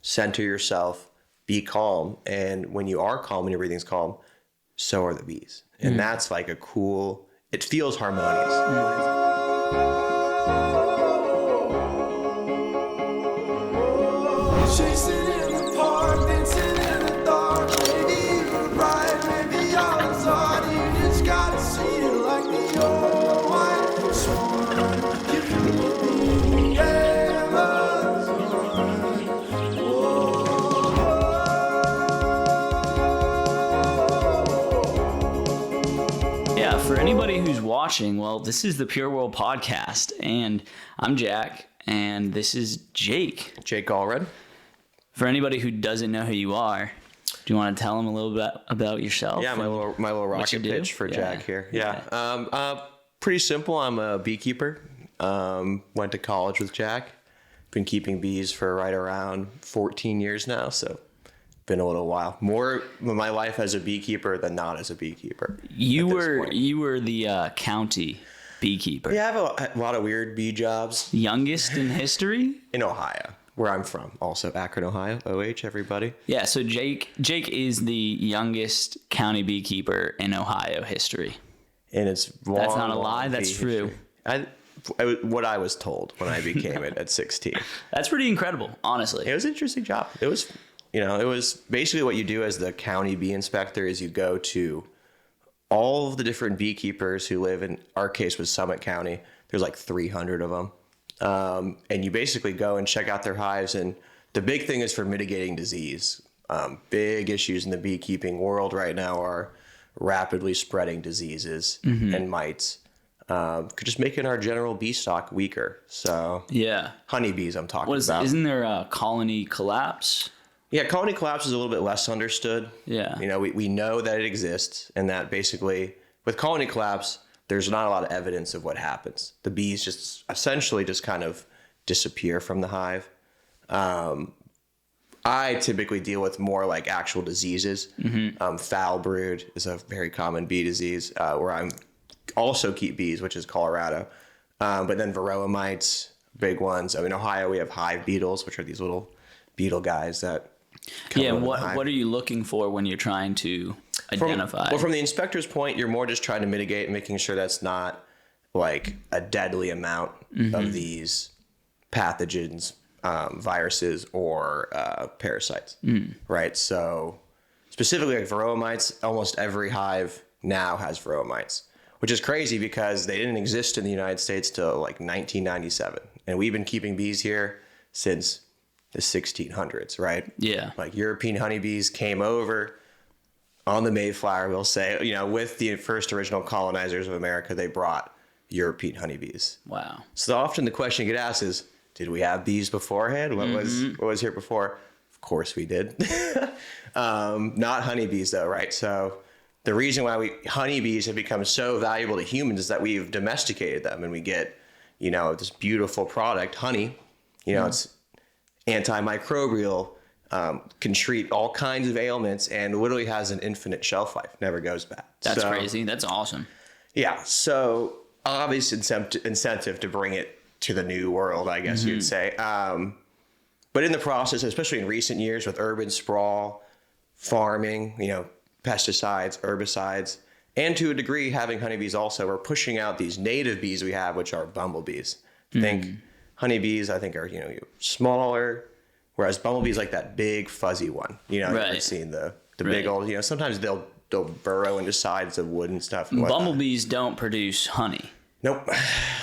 center yourself, be calm. And when you are calm and everything's calm, so are the bees. And that's like a cool, it feels harmonious. Chasing in the park, dancing in the dark. Maybe you're right, maybe I was hard. You just gotta see it like the old white swan. Give me the Amazon. Yeah, for anybody who's watching, well, this is the Pure World Podcast, and I'm Jack, and this is Jake. Jake Allread. For anybody who doesn't know who you are, do you want to tell them a little bit about yourself? Yeah, my little rocket pitch for Jack here. Yeah. Pretty simple. I'm a beekeeper. Went to college with Jack. Been keeping bees for right around 14 years now, so been a little while. More of my life as a beekeeper than not as a beekeeper. You were the county beekeeper. Yeah, I have a lot of weird bee jobs. Youngest in history? In Ohio, where I'm from. Also Akron, Ohio. OH, everybody. Yeah, so Jake is the youngest county beekeeper in Ohio history. And it's long, that's not a lie, that's true. What I was told when I became it at 16. That's pretty incredible, honestly. It was an interesting job. It was basically what you do as the county bee inspector is you go to all of the different beekeepers who live in, our case was Summit County. There's like 300 of them. And you basically go and check out their hives. And the big thing is for mitigating disease. Big issues in the beekeeping world right now are rapidly spreading diseases and mites. Just making our general bee stock weaker. So yeah, honeybees I'm talking about. Isn't there a colony collapse? Yeah, colony collapse is a little bit less understood. Yeah. We know that it exists, and that basically with colony collapse, there's not a lot of evidence of what happens. The bees just essentially just kind of disappear from the hive. I typically deal with more like actual diseases. Foul brood is a very common bee disease where I'm also keep bees, which is Colorado. But then varroa mites, big ones. In Ohio, we have hive beetles, which are these little beetle guys that come into the hive. What are you looking for when you're trying to identify? From the inspector's point, you're more just trying to mitigate, making sure that's not like a deadly amount of these pathogens, viruses, or parasites, right? So specifically like varroa mites, almost every hive now has varroa mites, which is crazy because they didn't exist in the United States till like 1997. And we've been keeping bees here since the 1600s, right? Yeah. Like European honeybees came over on the Mayflower, we'll say, with the first original colonizers of America, they brought European honeybees. Wow. So often the question you get asked is, did we have bees beforehand? What was here before? Of course we did. Not honeybees though, right? So the reason why honeybees have become so valuable to humans is that we've domesticated them and we get, this beautiful product, honey. It's antimicrobial, can treat all kinds of ailments, and literally has an infinite shelf life, never goes bad. That's crazy. That's awesome. Yeah. So obvious incentive to bring it to the new world, I guess you'd say. But in the process, especially in recent years with urban sprawl, farming, pesticides, herbicides, and to a degree having honeybees also, we're pushing out these native bees we have, which are bumblebees. Think honeybees, I think, are, smaller, whereas bumblebees like that big fuzzy one. Right. You've seen the big old, sometimes they'll burrow into sides of wood and stuff. And bumblebees don't produce honey. Nope.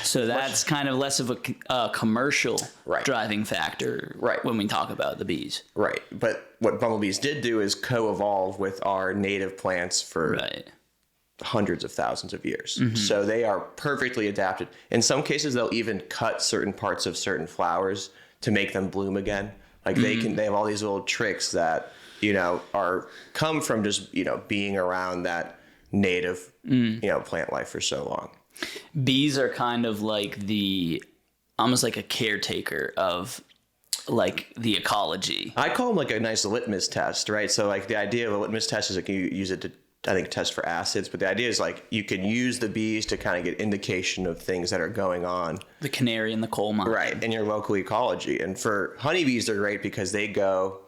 So that's kind of less of a commercial driving factor when we talk about the bees. Right. But what bumblebees did do is co-evolve with our native plants for hundreds of thousands of years. So they are perfectly adapted. In some cases, they'll even cut certain parts of certain flowers to make them bloom again. Like they have all these little tricks that, come from just, being around that native, plant life for so long. Bees are kind of like almost like a caretaker of like the ecology. I call them like a nice litmus test, right? So like the idea of a litmus test is like you use it to I think, test for acids. But the idea is like you can use the bees to kind of get indication of things that are going on. The canary in the coal mine. Right, in your local ecology. And for honeybees, they're great because they go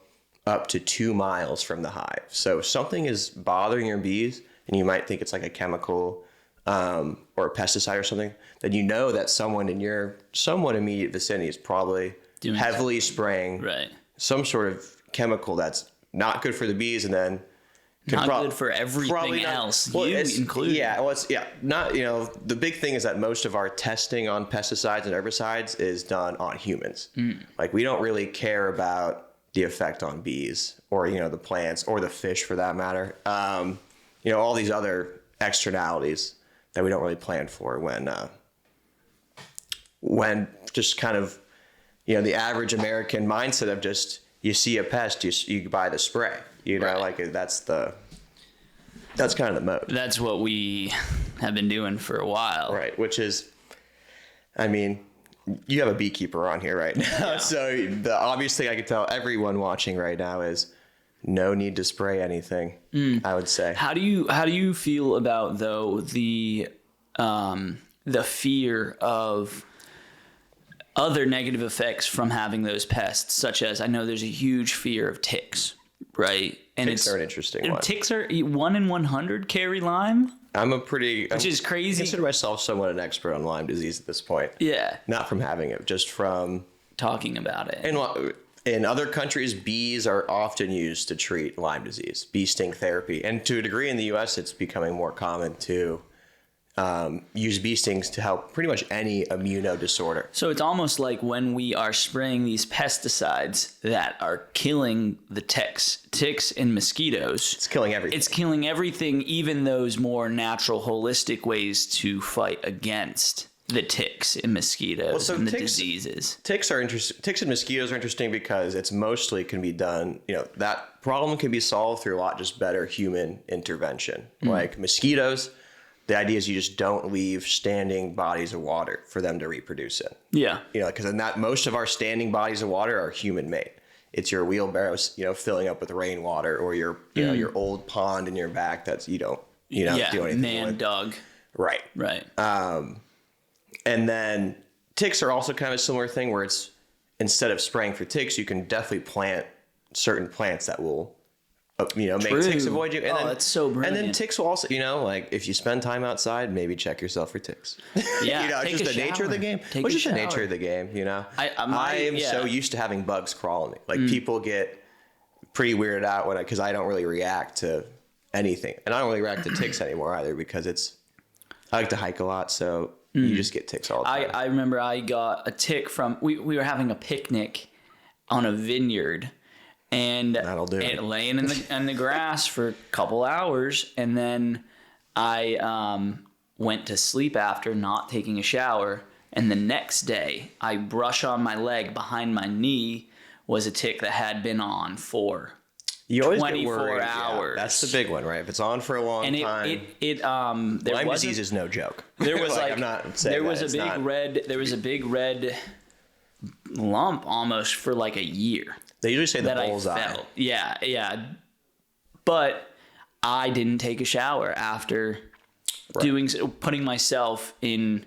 up to 2 miles from the hive. So if something is bothering your bees, and you might think it's like a chemical or a pesticide or something, then you know that someone in your somewhat immediate vicinity is probably heavily spraying some sort of chemical that's not good for the bees, and then not good for everything else, you included. Yeah, well, not, the big thing is that most of our testing on pesticides and herbicides is done on humans. Like, we don't really care about the effect on bees or, the plants or the fish for that matter. All these other externalities that we don't really plan for when just kind of, the average American mindset of just, you see a pest, you buy the spray, like that's kind of the mode. That's what we have been doing for a while. Right. Which is, I mean, you have a beekeeper on here right now. Yeah. So the obvious thing I can tell everyone watching right now is no need to spray anything, I would say. How do you feel about, though, the fear of other negative effects from having those pests, such as, I know there's a huge fear of ticks, right? And ticks are an interesting one. Ticks are 1 in 100 carry Lyme. Which is crazy. I consider myself somewhat an expert on Lyme disease at this point. Yeah. Not from having it, just from talking about it. And in other countries, bees are often used to treat Lyme disease, bee sting therapy. And to a degree in the U.S., it's becoming more common to use bee stings to help pretty much any immuno disorder. So it's almost like when we are spraying these pesticides that are killing the ticks and mosquitoes. It's killing everything. It's killing everything, even those more natural, holistic ways to fight against the ticks and mosquitoes and the diseases. Ticks and mosquitoes are interesting because it's mostly can be done, that problem can be solved through a lot just better human intervention. Like mosquitoes, the idea is you just don't leave standing bodies of water for them to reproduce in. Yeah. Because most of our standing bodies of water are human made. It's your wheelbarrows, filling up with rainwater, or your old pond in your back that's you don't do anything with. Dug. Right. Right. And then ticks are also kind of a similar thing where it's, instead of spraying for ticks, you can definitely plant certain plants that will, make ticks avoid you. And then, that's so brilliant. And then ticks will also, like if you spend time outside, maybe check yourself for ticks. Yeah. It's just the nature of the game. It's just the nature of the game, I am so used to having bugs crawl on me. Like people get pretty weirded out because I don't really react to anything. And I don't really react to ticks anymore either because I like to hike a lot. So you just get ticks all the time. I remember I got a tick from, we were having a picnic on a vineyard, and laying in the grass for a couple hours, and then I went to sleep after not taking a shower, and the next day I brush on my leg behind my knee was a tick that had been on for 24 hours. Yeah, that's the big one, right? If it's on for a long time. Lyme disease is no joke. There was I'm not saying there was a big red lump almost for like a year. They usually say the bullseye. Yeah. But I didn't take a shower after putting myself in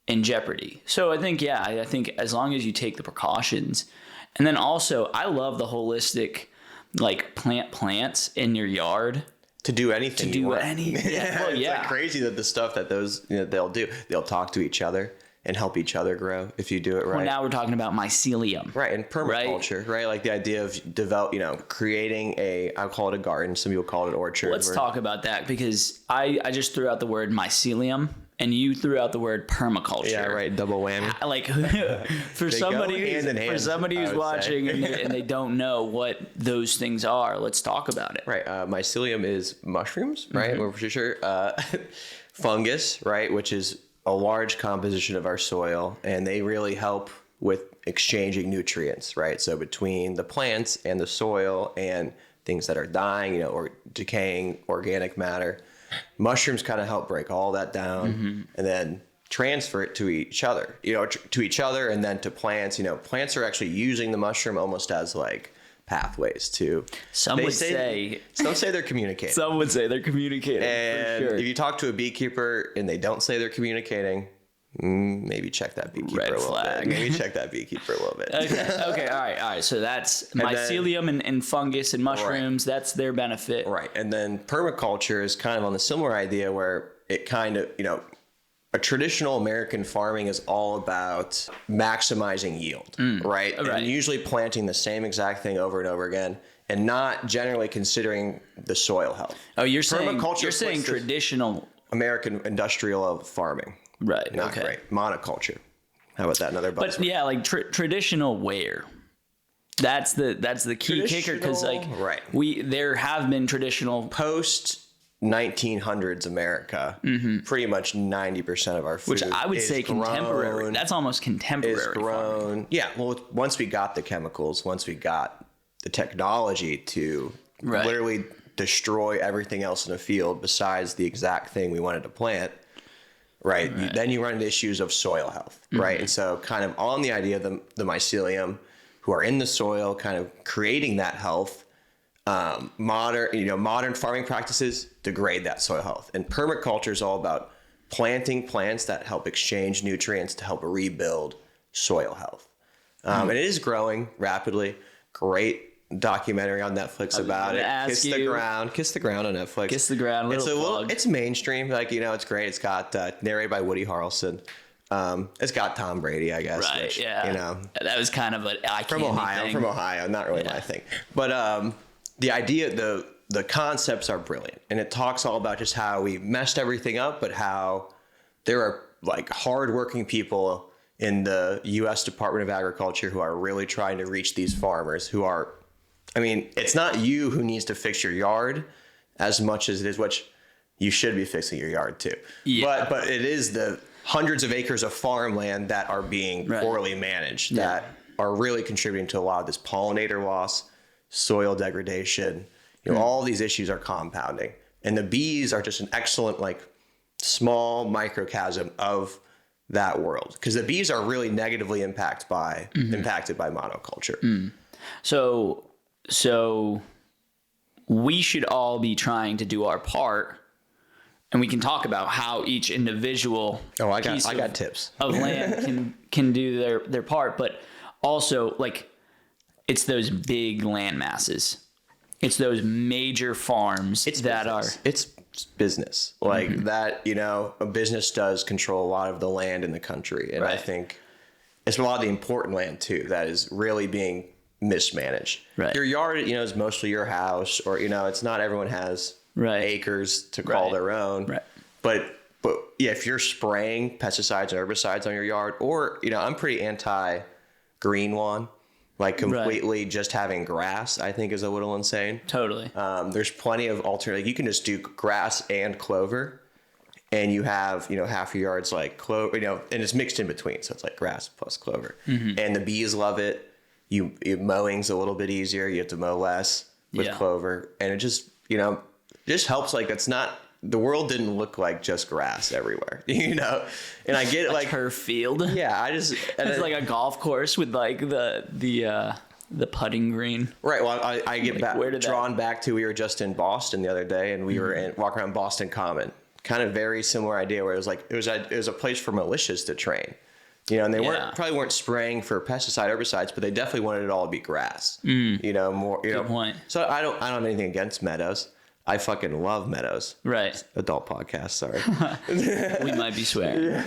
jeopardy. So I think as long as you take the precautions, and then also I love the holistic, like plants in your yard. To do anything. Yeah. It's like crazy that the stuff that those they'll do. They'll talk to each other and help each other grow if you do it right. Well, now we're talking about mycelium. Right, and permaculture, right? Like the idea of creating I'll call it a garden. Some people call it an orchard. Let's talk about that, because I just threw out the word mycelium and you threw out the word permaculture. Yeah, right. Double whammy. Like for somebody who's watching and they don't know what those things are, let's talk about it. Right. Mycelium is mushrooms, right? We're for sure. Fungus, right? Which is a large composition of our soil, and they really help with exchanging nutrients, right? So between the plants and the soil and things that are dying, or decaying organic matter, mushrooms kind of help break all that down and then transfer it to each other, and then to plants. Plants are actually using the mushroom almost as like pathways to. Some say they're communicating. Some would say they're communicating. And for sure. if you talk to a beekeeper and they don't say they're communicating, maybe check that beekeeper Red a little flag. bit. Maybe check that beekeeper a little bit. Okay, all right. So that's mycelium and fungus and mushrooms. Right. That's their benefit. Right. And then permaculture is kind of on the similar idea where it kind of, a traditional American farming is all about maximizing yield, right? And usually planting the same exact thing over and over again and not generally considering the soil health. Oh, you're saying traditional American industrial farming. Right. Not great. Monoculture. How about that? Another buzzword. But yeah, like traditional where? That's the key kicker, because there have been traditional post 1900s America. Pretty much 90% of our food, which I would say contemporary. That's almost contemporary. Is grown. Farming. Yeah. Well, once we got the chemicals, once we got the technology to literally destroy everything else in the field besides the exact thing we wanted to plant. Right. Then you run into issues of soil health. Right. And so kind of on the idea of the mycelium who are in the soil, kind of creating that health, modern farming practices degrade that soil health. And permaculture is all about planting plants that help exchange nutrients to help rebuild soil health. And it is growing rapidly. Great documentary on Netflix about it. Kiss the Ground on Netflix. Kiss the Ground. It's mainstream. It's great. It's got narrated by Woody Harrelson. It's got Tom Brady, I guess. Right. Which, that was kind of an eye from Ohio. thing. From Ohio, not really my thing. But the idea, the concepts are brilliant, and it talks all about just how we messed everything up, but how there are hardworking people in the U.S. Department of Agriculture who are really trying to reach these farmers who are. I mean, it's not you who needs to fix your yard as much as it is what you should be fixing your yard too. Yeah. But it is the hundreds of acres of farmland that are being poorly managed that are really contributing to a lot of this pollinator loss, soil degradation. All these issues are compounding. And the bees are just an excellent, small microcosm of that world. Because the bees are really negatively impacted by monoculture. So we should all be trying to do our part, and we can talk about how each individual I got tips of land can do their part, but also it's those big land masses. It's those major farms It's business that, a business does control a lot of the land in the country. And I think it's a lot of the important land too, that is really being mismanaged. Right. Your yard, is mostly your house, or, it's not everyone has acres to call their own. Right. But yeah, if you're spraying pesticides and herbicides on your yard, or, I'm pretty anti green lawn, completely just having grass, I think is a little insane. Totally. There's plenty of alternative. You can just do grass and clover, and you have, half your yard's clover, and it's mixed in between. So it's grass plus clover. And the bees love it. Mowing's a little bit easier. You have to mow less with clover, and it just just helps. It's not, the world didn't look like just grass everywhere, And I get it, turf field. Yeah, it's like a golf course with the putting green. Right. Well, I get drawn back to, we were just in Boston the other day, and we were walking around Boston Common. Kind of very similar idea, where it was a place for militias to train. And they probably weren't spraying for herbicides, but they definitely wanted it all to be grass. More. Good point. So I don't have anything against meadows. I fucking love meadows. Right. Adult podcast. Sorry. We might be swearing.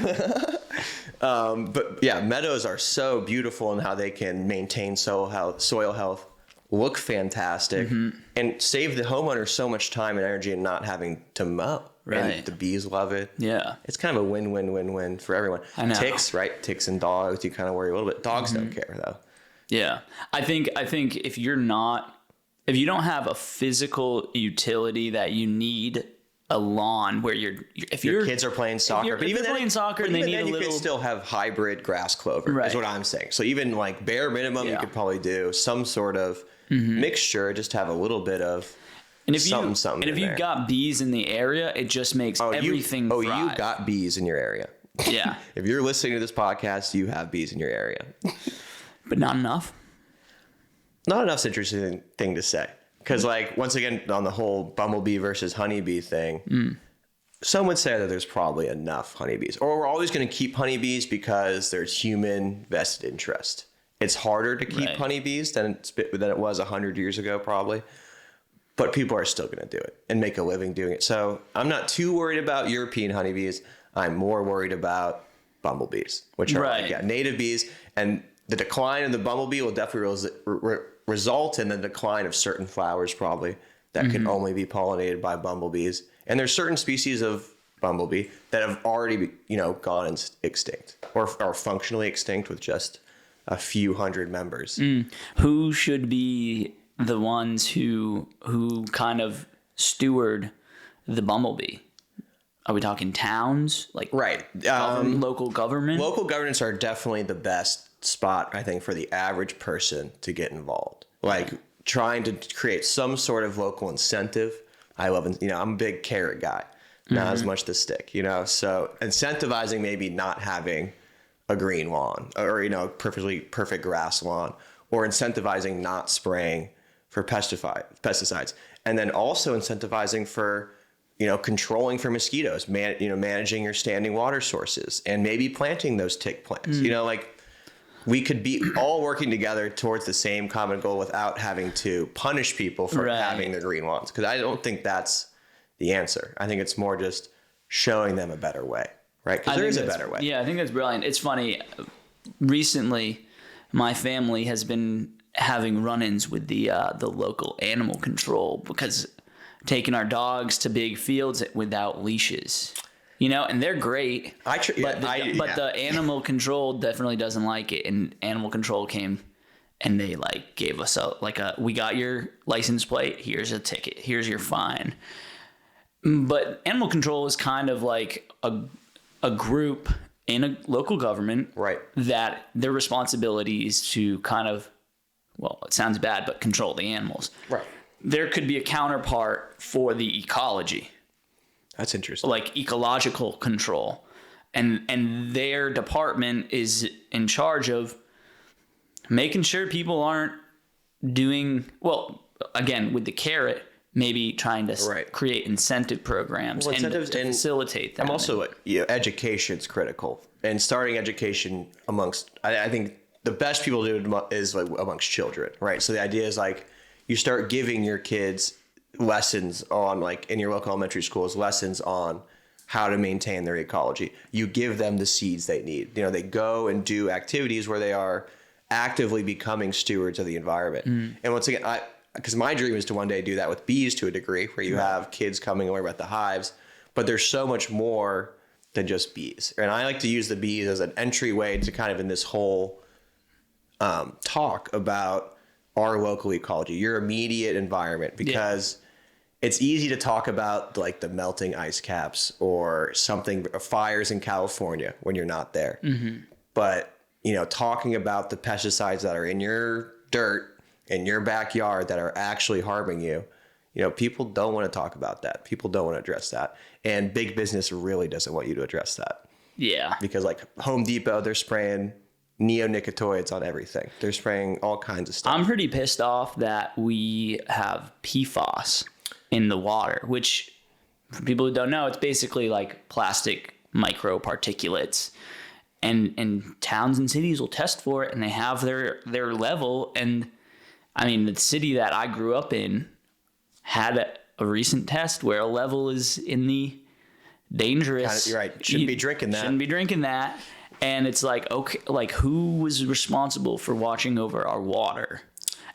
But yeah, meadows are so beautiful in how they can maintain soil health, look fantastic, and save the homeowner so much time and energy in not having to mow. Right. And the bees love it. Yeah. It's kind of a win-win-win-win for everyone. I know. Ticks and dogs, you kind of worry a little bit. Dogs don't care though. Yeah. I think if you don't have a physical utility that you need a lawn where your kids are playing soccer, but even playing soccer, and they need a little. You could still have hybrid grass clover. Is what I'm saying. So even bare minimum, you could probably do some sort of mixture. Just have a little bit of. And if something. And if you've got bees in the area, it just makes everything thrive. You got bees in your area. Yeah. If you're listening to this podcast, you have bees in your area. But not enough. not enough's interesting thing to say. Because, like, once again, on the whole bumblebee versus honeybee thing, some would say that there's probably enough honeybees. Or we're always going to keep honeybees because there's human vested interest. It's harder to keep honeybees than it was 100 years ago, probably. But people are still going to do it and make a living doing it. So I'm not too worried about European honeybees. I'm more worried about bumblebees, which are like, native bees. And the decline in the bumblebee will definitely result in the decline of certain flowers, probably, that can only be pollinated by bumblebees. And there's certain species of bumblebee that have already, gone extinct or are functionally extinct with just a few hundred members. Who should be the ones who kind of steward the bumblebee? Are we talking towns? Like local government? Local governments are definitely the best spot, I think, for the average person to get involved. Like trying to create some sort of local incentive. I love, I'm a big carrot guy, not as much the stick, so incentivizing maybe not having a green lawn or, perfect grass lawn, or incentivizing not spraying for pesticides, and then also incentivizing for, controlling for mosquitoes, managing your standing water sources, and maybe planting those tick plants. We could be all working together towards the same common goal without having to punish people for having the green lawns. Because I don't think that's the answer. I think it's more just showing them a better way, right? Because there is a better way. Yeah, I think that's brilliant. It's funny. Recently, my family has been having run-ins with the local animal control because taking our dogs to big fields without leashes. And they're great, but the animal control definitely doesn't like it. And animal control came and they gave us we got your license plate. Here's a ticket. Here's your fine. But animal control is kind of like a group in a local government, right? That their responsibility is to kind of, well, it sounds bad, but control the animals. Right. There could be a counterpart for the ecology. That's interesting. Like ecological control. And their department is in charge of making sure people aren't doing, well, again, with the carrot, maybe trying to create incentive programs and to facilitate that. I'm also, education's critical. And starting education I think the best people to do it is amongst children, right? So the idea is you start giving your kids lessons on, in your local elementary schools, lessons on how to maintain their ecology. You give them the seeds they need. They go and do activities where they are actively becoming stewards of the environment. And once again, because my dream is to one day do that with bees to a degree, where you have kids coming and learn about the hives, but there's so much more than just bees. And I like to use the bees as an entryway to kind of in this whole talk about our local ecology, your immediate environment, because it's easy to talk about the melting ice caps or something, fires in California when you're not there. But, talking about the pesticides that are in your dirt, in your backyard, that are actually harming you, people don't want to talk about that. People don't want to address that. And big business really doesn't want you to address that. Yeah. Because Home Depot, they're spraying neonicotinoids on everything. They're spraying all kinds of stuff. I'm pretty pissed off that we have PFAS in the water, which, for people who don't know, it's basically plastic microparticulates. And towns and cities will test for it, and they have their level. And I mean, the city that I grew up in had a recent test where a level is in the dangerous. You're right. Shouldn't be drinking that. Shouldn't be drinking that. And it's okay, who was responsible for watching over our water?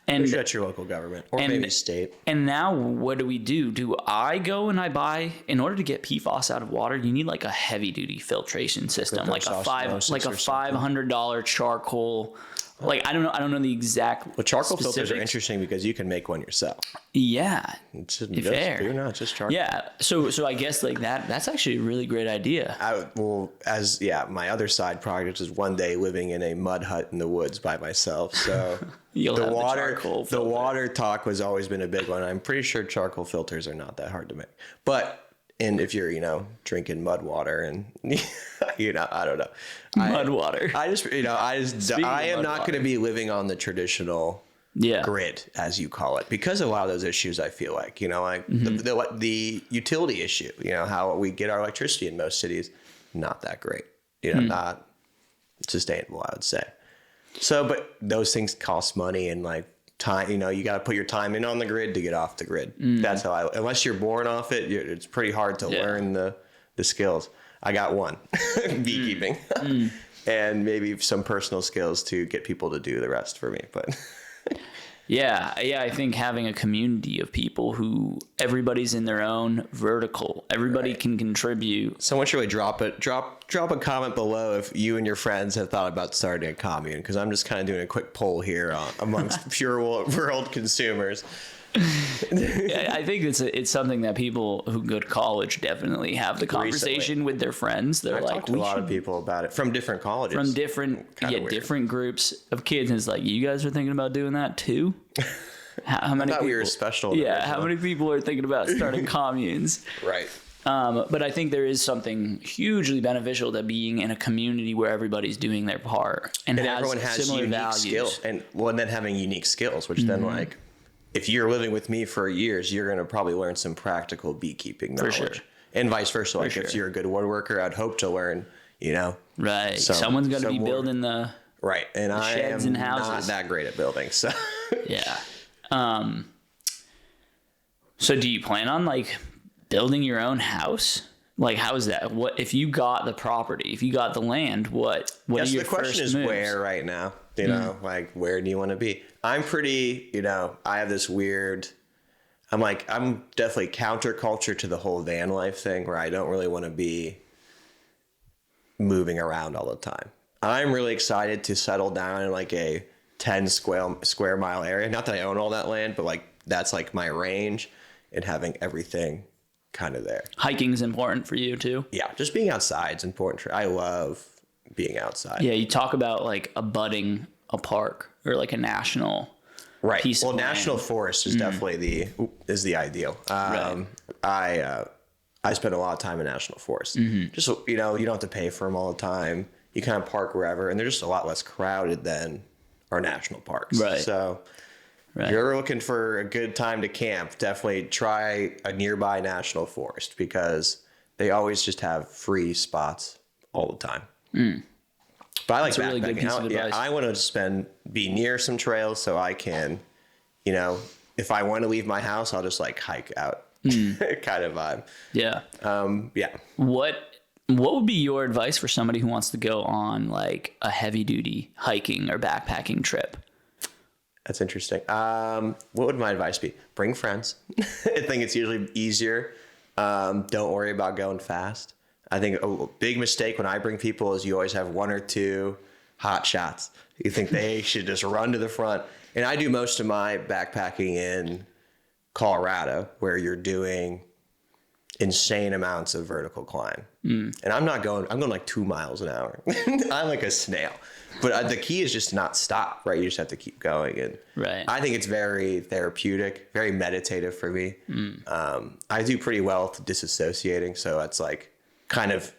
And that's your local government or maybe state. And now what do? Do I go and I buy, in order to get PFAS out of water, you need a heavy duty filtration system, like a $500 charcoal. I don't know the exact. Well, charcoal filters are interesting because you can make one yourself. Yeah. It's just charcoal. Yeah. So I guess that's actually a really great idea. My other side project is one day living in a mud hut in the woods by myself. So the water talk has always been a big one. I'm pretty sure charcoal filters are not that hard to make. And if you're, drinking mud water and, I don't know. Mud water. I am not going to be living on the traditional grid, as you call it, because of a lot of those issues. I feel like, like the utility issue, how we get our electricity in most cities, not that great, not sustainable, I would say. So, but those things cost money and like time, you got to put your time in on the grid to get off the grid. That's how unless you're born off it, it's pretty hard to learn the skills. I got one, beekeeping, and maybe some personal skills to get people to do the rest for me. But yeah, I think having a community of people who everybody's in their own vertical, everybody can contribute. Someone should really drop a comment below if you and your friends have thought about starting a commune, because I'm just kind of doing a quick poll here amongst pure world consumers. I think it's something that people who go to college definitely have the conversation with their friends. They're talked to a lot of people about it from different colleges, from different groups of kids, and it's like, you guys are thinking about doing that too. How many? I thought we were special. Yeah, how many people are thinking about starting communes? Right. But I think there is something hugely beneficial to being in a community where everybody's doing their part and everyone has similar unique values. skills, and then having unique skills, which then like. If you're living with me for years, you're going to probably learn some practical beekeeping knowledge. For sure. And vice versa. Like if you're a good woodworker, I'd hope to learn, Right. Someone's going to be building the right. And I sheds am and houses. Not that great at building. So yeah. So do you plan on like building your own house? Like, how is that? What if you got the property? If you got the land, what are your the question first is moves? where right now? Like where do you want to be? I'm pretty, I have this weird, I'm definitely counterculture to the whole van life thing where I don't really want to be moving around all the time. I'm really excited to settle down in like a 10 square mile area. Not that I own all that land, but like that's like my range, and having everything kind of there. Hiking's important for you too? Yeah, just being outside is important. I love being outside. Yeah, you talk about like abutting a park or like a national piece of land. National forest is definitely the ideal. Right. I spend a lot of time in national forests. Just you don't have to pay for them all the time. You kind of park wherever, and they're just a lot less crowded than our national parks. Right. So if you're looking for a good time to camp, definitely try a nearby national forest, because they always just have free spots all the time. But I like That's a really good piece of advice. I want to be near some trails so I can, if I want to leave my house, I'll just like hike out kind of vibe. Yeah. Yeah. What would be your advice for somebody who wants to go on like a heavy duty hiking or backpacking trip? That's interesting. What would my advice be? Bring friends. I think it's usually easier. Don't worry about going fast. I think a big mistake when I bring people is you always have one or two hot shots. You think they should just run to the front. And I do most of my backpacking in Colorado, where you're doing insane amounts of vertical climb. And I'm going like 2 miles an hour. I'm like a snail. But the key is just to not stop, right? You just have to keep going. And I think it's very therapeutic, very meditative for me. I do pretty well with disassociating. So it's like kind of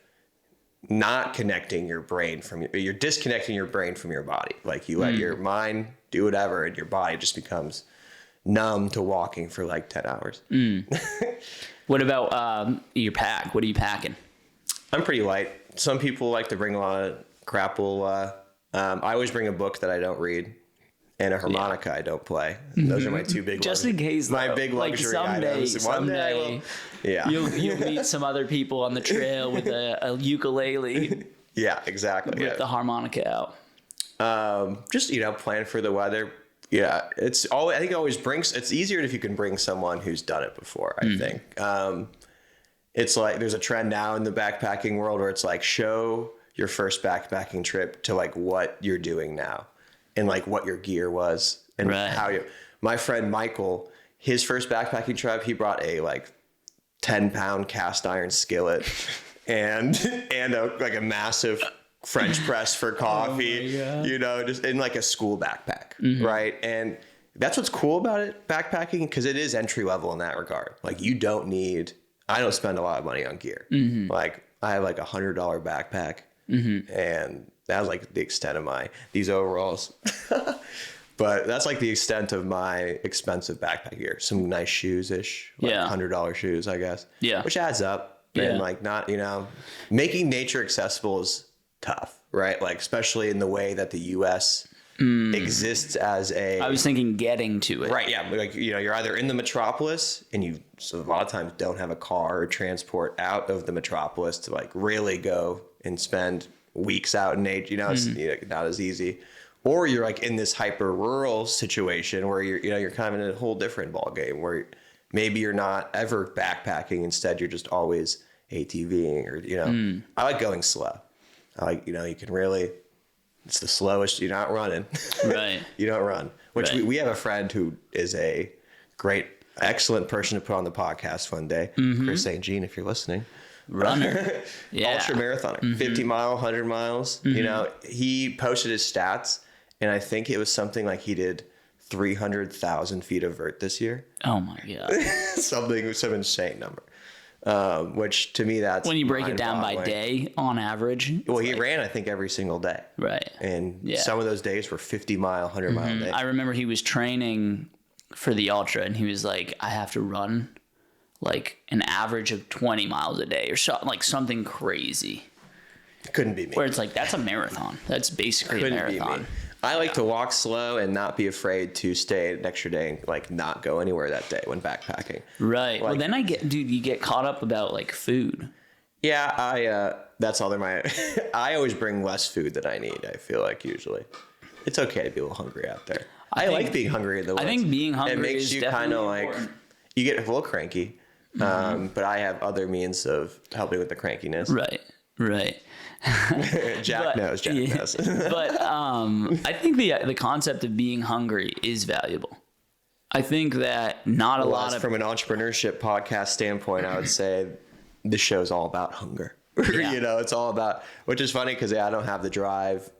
not connecting your brain you're disconnecting your brain from your body. Like you let your mind do whatever, and your body just becomes numb to walking for like 10 hours. What about your pack? What are you packing? I'm pretty light. Some people like to bring a lot of grapple. I always bring a book that I don't read and a harmonica I don't play. Those are my two big Just in case, my big luxury items. Someday you'll meet some other people on the trail with a ukulele. Yeah, exactly. With the harmonica out. Just plan for the weather. Yeah, I think it always brings. It's easier if you can bring someone who's done it before. I think it's like there's a trend now in the backpacking world where it's like show your first backpacking trip to like what you're doing now and like what your gear was and how you. My friend Michael, his first backpacking trip, he brought a like 10-pound cast iron skillet and a massive French press for coffee, just in like a school backpack, right? And that's what's cool about it, backpacking, because it is entry level in that regard. Like I don't spend a lot of money on gear. Like I have like $100 backpack, and that was like the extent of these overalls. But that's like the extent of my expensive backpack gear. Some nice shoes-ish, like $100 shoes, I guess. Yeah. Which adds up. Yeah. And like not, making nature accessible is tough, right? Like especially in the way that the U.S. exists as a... I was thinking getting to it. Right, yeah. Like, you're either in the metropolis and you so a lot of times don't have a car or transport out of the metropolis to like really go and spend weeks out in nature. It's not as easy. Or you're like in this hyper rural situation where you're kind of in a whole different ballgame where maybe you're not ever backpacking. Instead, you're just always ATVing or, I like going slow. I like, you can really... It's the slowest. You're not running. Right. You don't run. Which we have a friend who is a great, excellent person to put on the podcast one day. Chris St. Jean, if you're listening. Runner. Yeah. Ultra marathoner. 50 mile, 100 miles. He posted his stats, and I think it was something like he did 300,000 feet of vert this year. Oh, my God. Some insane number. Which to me, that's when you break it down by day on average. Well, he ran, I think, every single day. Right. And some of those days were 50 mile, 100 mile days. I remember he was training for the ultra and he was like, I have to run like an average of 20 miles a day or something crazy. Couldn't be me. Where it's like, that's a marathon. That's basically a marathon. I like to walk slow and not be afraid to stay an extra day and like not go anywhere that day when backpacking. Right. Well, then you get caught up about like food. Yeah, that's all I always bring less food than I need, I feel like usually. It's okay to be a little hungry out there. I like being hungry in the woods. I think being hungry it makes is you kind of like you get a little cranky. But I have other means of helping with the crankiness. Right. Jack knows. But I think the concept of being hungry is valuable. I think that not a lot of... From an entrepreneurship podcast standpoint, I would say the show's all about hunger. Yeah. It's all about... Which is funny because I don't have the drive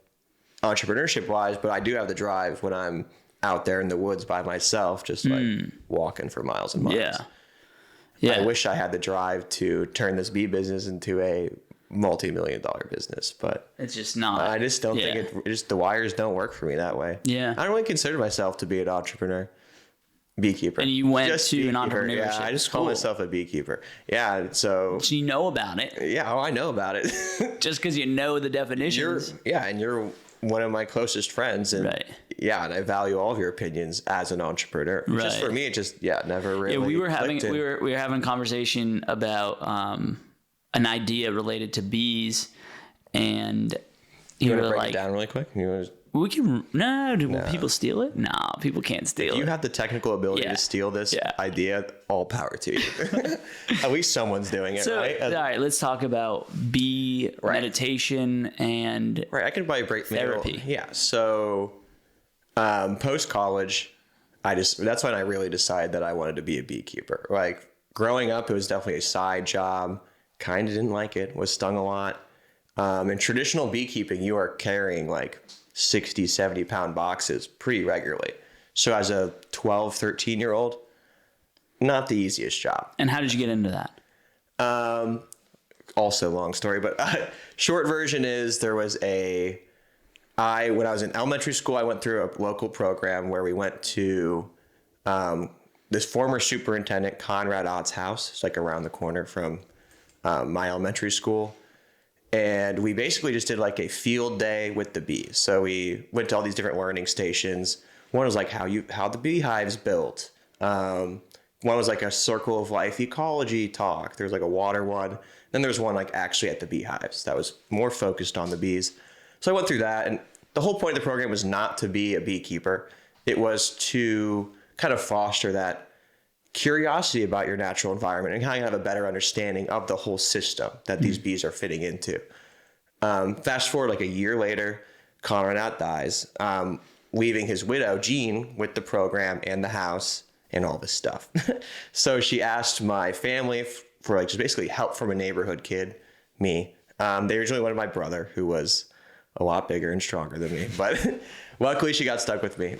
entrepreneurship-wise, but I do have the drive when I'm out there in the woods by myself, just like walking for miles and miles. Yeah. I wish I had the drive to turn this bee business into a multi-million-dollar business, but it's just not. I just don't think the wires don't work for me that way. Yeah. I don't really consider myself to be an entrepreneur. Beekeeper. And you went just to an beekeeper. entrepreneurship Yeah, I just call myself a beekeeper. Yeah, so you know about it. Yeah, I know about it. Just because you know the definitions. You're one of my closest friends, and and I value all of your opinions as an entrepreneur. Right. Just for me, it just never really. Yeah, we were having a conversation about an idea related to bees, and you want to break it down really quick? We can will people steal it? No, people can't steal it. You have the technical ability to steal this idea. All power to you. At least someone's doing it, right? All right, let's talk about bee meditation and I can probably break therapy. So post college, that's when I really decided that I wanted to be a beekeeper. Like growing up, it was definitely a side job. Kind of didn't like it. Was stung a lot. In traditional beekeeping, you are carrying like 60, 70 pound boxes pretty regularly. So as a 12, 13-year-old, not the easiest job. And how did you get into that? Also long story, but short version is when I was in elementary school, I went through a local program where we went to this former superintendent, Conrad Ott's house. It's like around the corner from my elementary school. And we basically just did like a field day with the bees. So we went to all these different learning stations. One was like how the beehive's built. One was like a circle of life ecology talk. There's like a water one. Then there's one like actually at the beehives that was more focused on the bees. So I went through that, and the whole point of the program was not to be a beekeeper. It was to kind of foster that curiosity about your natural environment and how you have a better understanding of the whole system that these bees are fitting into. Fast forward like a year later, Conrad Ott dies, leaving his widow, Jean, with the program and the house and all this stuff. So she asked my family for like just basically help from a neighborhood kid, me. They originally wanted my brother, who was a lot bigger and stronger than me, but luckily she got stuck with me.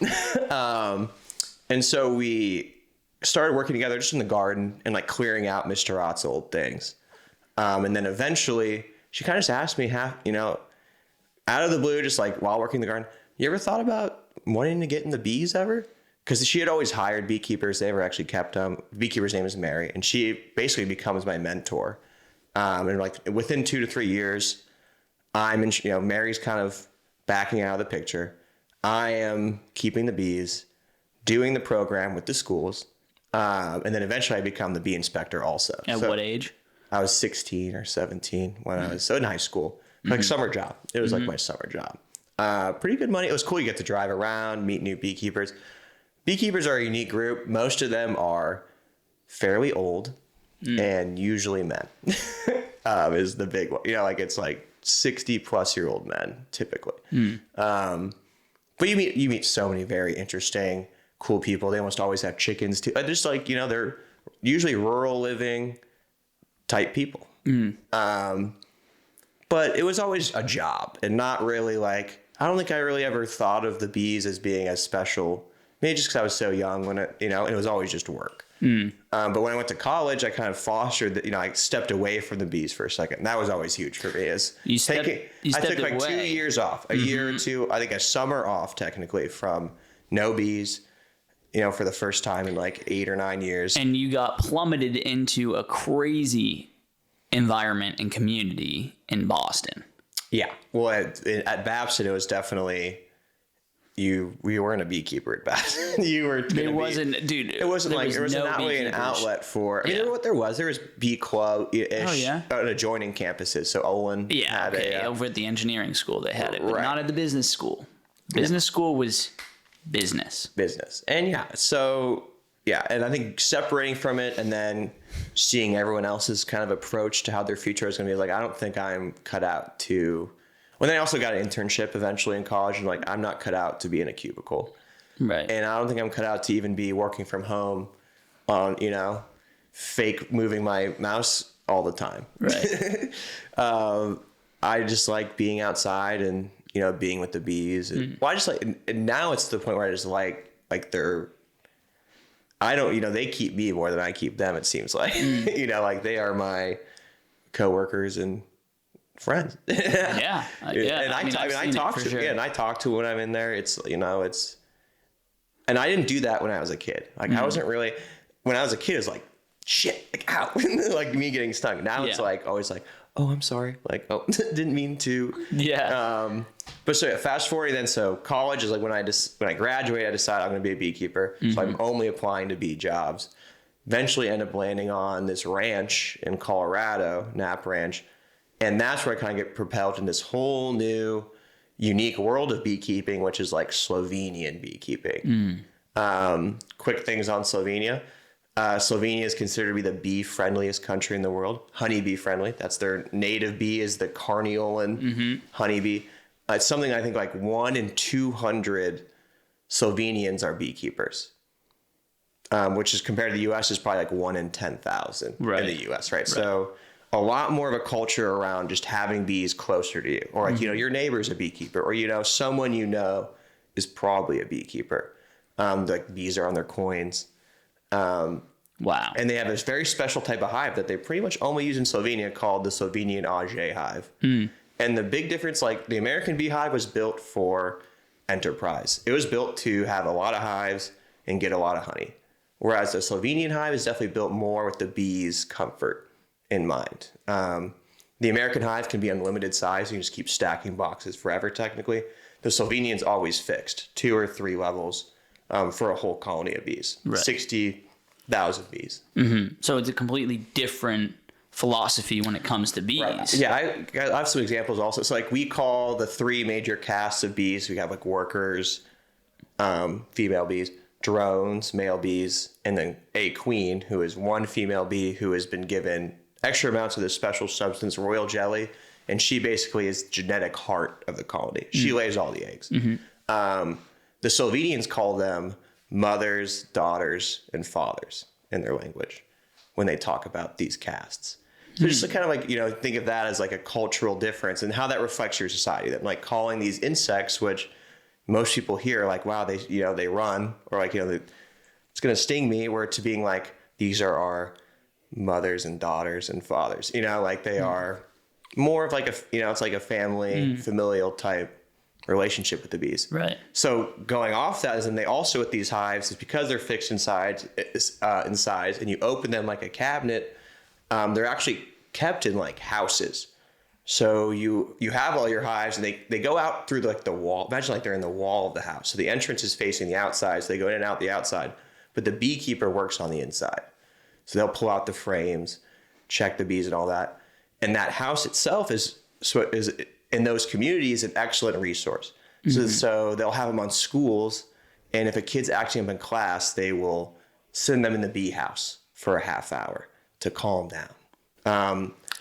And so we started working together just in the garden and like clearing out Mr. Ott's old things. And then eventually she kind of just asked me out of the blue, just like while working in the garden, you ever thought about wanting to get in the bees ever? Because she had always hired beekeepers. They never actually kept them. Beekeeper's name is Mary, and she basically becomes my mentor. And like within 2 to 3 years, I'm in, Mary's kind of backing out of the picture. I am keeping the bees, doing the program with the schools. And then eventually I become the bee inspector also. At what age? I was 16 or 17 when I was in high school. Like summer job. It was like my summer job. Pretty good money. It was cool. You get to drive around, meet new beekeepers. Beekeepers are a unique group. Most of them are fairly old and usually men is the big one. Like it's like 60-plus-year-old men typically. But you meet so many very interesting, cool people. They almost always have chickens too. Just like, they're usually rural living type people. But it was always a job and not really like, I don't think I really ever thought of the bees as being as special. Maybe just because I was so young when it was always just work. But when I went to college, I kind of fostered that, I stepped away from the bees for a second. And that was always huge for me. I took like 2 years off, a year or two, I think a summer off technically from no bees, for the first time in like 8 or 9 years. And you got plummeted into a crazy environment and community in Boston. Yeah. Well, at Babson, it was definitely... we weren't a beekeeper at Babson. You were. It wasn't like there was not really an outlet for. I mean, what there was bee club-ish. Oh yeah. On adjoining campuses. So Olin. Yeah. Had over at the engineering school they had it, but not at the business school. Business school was business. And and I think separating from it and then seeing everyone else's kind of approach to how their future is going to be, like, I don't think I'm cut out to. Well, then I also got an internship eventually in college, and like I'm not cut out to be in a cubicle, right? And I don't think I'm cut out to even be working from home on fake moving my mouse all the time, right? I just like being outside and being with the bees. And, well, I just like, and now it's to the point where I just like they're. I don't, they keep me more than I keep them. It seems like, like they are my coworkers and friends. Yeah. And I talk to, and I talk to when I'm in there. It's, and I didn't do that when I was a kid. Like I wasn't really, when I was a kid, it was like, shit, like, ow, like me getting stung. Now it's like, always like, oh, I'm sorry. Like, oh, didn't mean to. Yeah. But so fast forwarding then, so college is like when I graduate, I decided I'm going to be a beekeeper. So I'm only applying to bee jobs. Eventually end up landing on this ranch in Colorado, Knapp Ranch. And that's where I kind of get propelled in this whole new unique world of beekeeping, which is like Slovenian beekeeping. Quick things on Slovenia. Slovenia is considered to be the bee friendliest country in the world. Honeybee friendly. That's their native bee is the Carniolan honeybee. It's something I think like 1 in 200 Slovenians are beekeepers. Which is compared to the U.S. is probably like 1 in 10,000 in the U.S. Right? So a lot more of a culture around just having bees closer to you, or like your neighbor's a beekeeper, or someone is probably a beekeeper. Like bees are on their coins. Wow! And they have this very special type of hive that they pretty much only use in Slovenia called the Slovenian Auger hive. And the big difference, like the American beehive was built for enterprise. It was built to have a lot of hives and get a lot of honey. Whereas the Slovenian hive is definitely built more with the bees' comfort in mind. The American hive can be unlimited size. You can just keep stacking boxes forever, technically. The Slovenian's always fixed, 2 or 3 levels for a whole colony of bees, 60,000 bees. So it's a completely different philosophy when it comes to bees. Right. Yeah, I have some examples also. So like we call the 3 major castes of bees. We have like workers, female bees, drones, male bees, and then a queen, who is one female bee who has been given extra amounts of this special substance, royal jelly, and she basically is genetic heart of the colony. She lays all the eggs. The Slovenians call them mothers, daughters, and fathers in their language when they talk about these castes. So just kind of like, think of that as like a cultural difference and how that reflects your society. That like calling these insects, which most people hear like, wow, they run, or like, it's going to sting me, where to being like, these are our mothers and daughters and fathers, like they are more of like it's like a family familial type relationship with the bees. Right. So going off that is, and they also with these hives is because they're fixed inside, and you open them like a cabinet. They're actually kept in like houses. So you have all your hives, and they go out through like the wall. Imagine like they're in the wall of the house. So the entrance is facing the outside, so they go in and out the outside. But the beekeeper works on the inside. So they'll pull out the frames, check the bees and all that. And that house itself is in those communities an excellent resource. So they'll have them on schools, and if a kid's acting up in class, they will send them in the bee house for a half hour to calm down.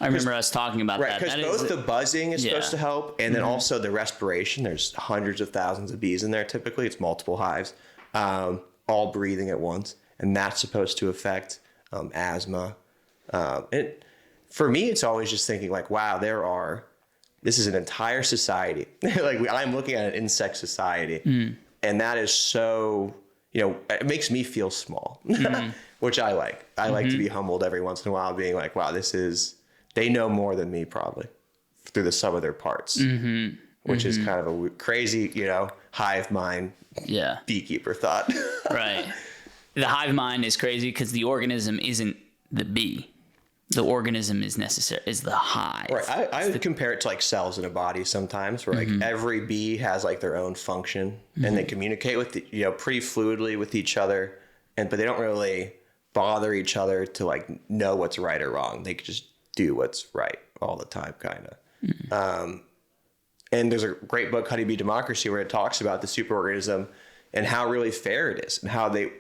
I remember us talking about right, that. Right, because both the buzzing is supposed to help, and then also the respiration. There's hundreds of thousands of bees in there typically. It's multiple hives, all breathing at once, and that's supposed to affect asthma. And for me, it's always just thinking like, wow, this is an entire society. Like I'm looking at an insect society, and that is so, it makes me feel small, which I like. I like to be humbled every once in a while, being like, wow, they know more than me probably through the sum of their parts, which is kind of a crazy, hive mind beekeeper thought. Right. The hive mind is crazy because the organism isn't the bee. The organism is the hive. Right. I would compare it to like cells in a body sometimes, where like every bee has like their own function, and they communicate with pretty fluidly with each other, but they don't really bother each other to like know what's right or wrong. They just do what's right all the time, kind of. And there's a great book, Honeybee Democracy, where it talks about the superorganism and how really fair it is, and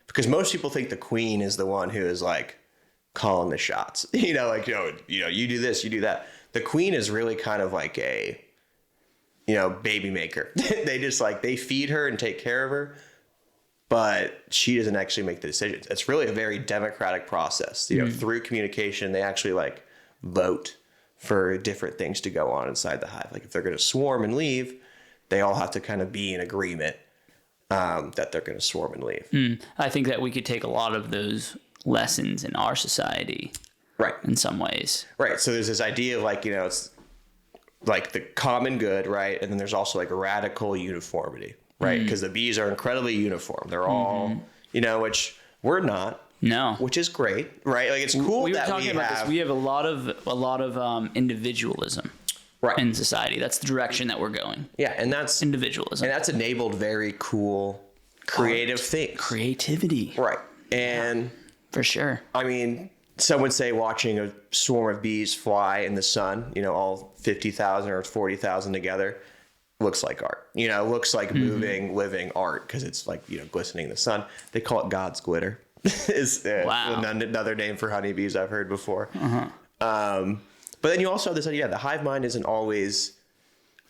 because most people think the queen is the one who is like calling the shots, you do this, you do that. The queen is really kind of like a, baby maker. They just they feed her and take care of her, but she doesn't actually make the decisions. It's really a very democratic process. Through communication, they actually vote for different things to go on inside the hive. Like if they're going to swarm and leave, they all have to kind of be in agreement that they're going to swarm and leave. I think that we could take a lot of those lessons in our society, right? In some ways, right. So there's this idea of it's like the common good, right? And then there's also like radical uniformity, right? Because the bees are incredibly uniform. They're all, which we're not. No, which is great, right? Like it's cool that we have. We have a lot of individualism, right, in society. That's the direction that we're going. Yeah, and that's individualism, and that's enabled very cool, creative things. Creativity, right? And for sure. I mean, some would say watching a swarm of bees fly in the sun, all 50,000 or 40,000 together, looks like art. Looks like moving, living art because it's glistening in the sun. They call it God's glitter. Is another name for honeybees I've heard before. But then you also have this idea, the hive mind isn't always.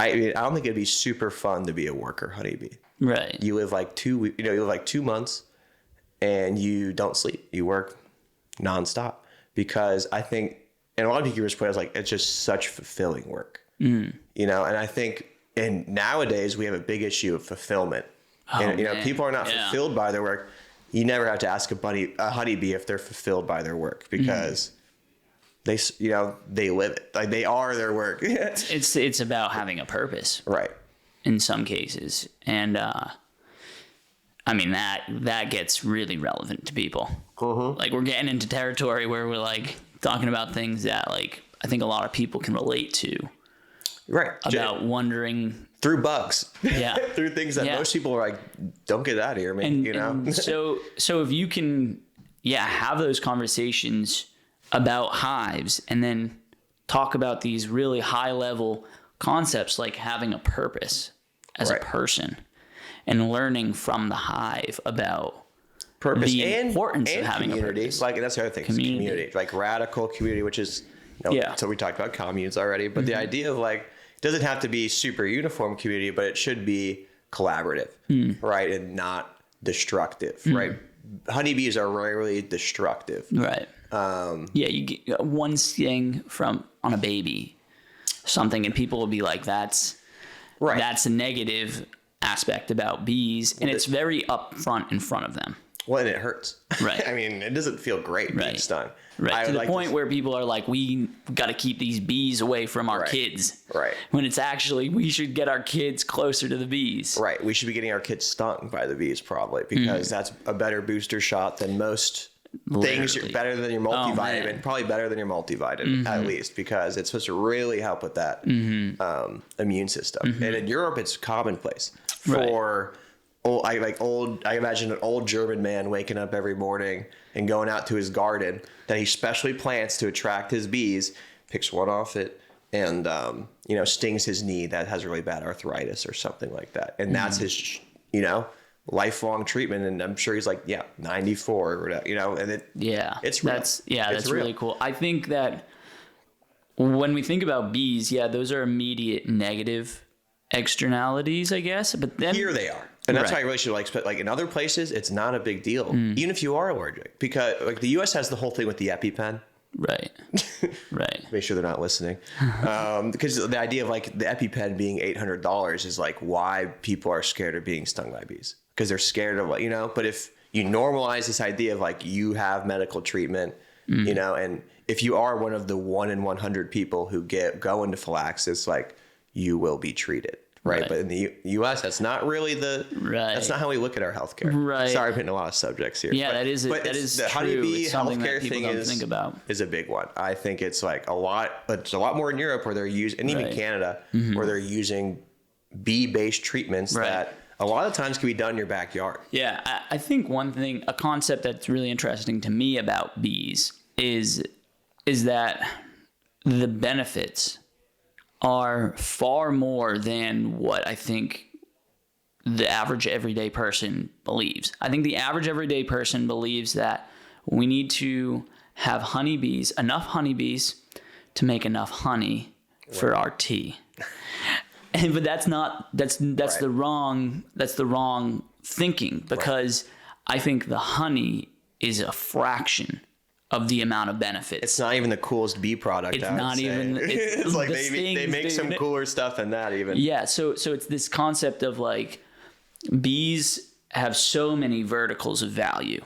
I don't think it'd be super fun to be a worker honeybee. Right. You live you live 2 months. And you don't sleep. You work nonstop because I think, and a lot of beekeepers put it it's just such fulfilling work. And I think, and nowadays we have a big issue of fulfillment. People are not fulfilled by their work. You never have to ask a honeybee if they're fulfilled by their work because they live it. Like they are their work. It's about having a purpose, right? In some cases, and that gets really relevant to people. Like we're getting into territory where we're talking about things that I think a lot of people can relate to. Right. About wondering through bugs. Yeah. Through things that most people are don't get out of here, man. And so if you can have those conversations about hives and then talk about these really high level concepts like having a purpose as a person. And learning from the hive about purpose the importance of having community. A purpose. That's the other thing. Community, radical community, which is So we talked about communes already, but the idea of it doesn't have to be super uniform community, but it should be collaborative, right, and not destructive, right? Honeybees are rarely destructive, right? You get one sting on a baby, something, and people will be like, "That's right. That's a negative." Aspect about bees, and it's very upfront in front of them. Well, and it hurts. Right. I mean, it doesn't feel great being Right. stung. Right. To the point where people are like, we got to keep these bees away from our kids. Right. When it's actually, we should get our kids closer to the bees. Right. We should be getting our kids stung by the bees probably, because that's a better booster shot than most things. Better than your multivitamin. Probably better than your multivitamin, at least, because it's supposed to really help with that immune system. And in Europe, it's commonplace for... I imagine an old German man waking up every morning and going out to his garden that he specially plants to attract his bees, picks one off it, and stings his knee that has really bad arthritis or something like that. And that's his, lifelong treatment. And I'm sure he's like, 94 or whatever, and it's real. That's real. Really cool. I think that when we think about bees, those are immediate negative externalities, I guess. But then here they are. And that's why I really should like in other places, it's not a big deal, even if you are allergic, because like the U.S. has the whole thing with the EpiPen. Right. Make sure they're not listening. Because the idea of like the EpiPen being $800 is like why people are scared of being stung by bees, because they're scared of but if you normalize this idea of like you have medical treatment, and if you are one of the 1 in 100 people who go into phalanxis, like you will be treated. Right. But in the U.S., that's not really that's not how we look at our healthcare. Right. Sorry, I'm hitting a lot of subjects here. Yeah, that is the honeybee healthcare thing is a big one. I think it's like it's a lot more in Europe where they're using, and even Canada, where they're using bee-based treatments that a lot of times can be done in your backyard. Yeah. I think a concept that's really interesting to me about bees is that the benefits are far more than what I think the average everyday person believes. I think the average everyday person believes that we need to have enough honeybees to make enough honey for our tea. But that's the wrong thinking, because I think the honey is a fraction of the amount of benefits. It's not even the coolest bee product. It's not even. It's like they make some cooler stuff than that even. Yeah. So it's this concept of like bees have so many verticals of value.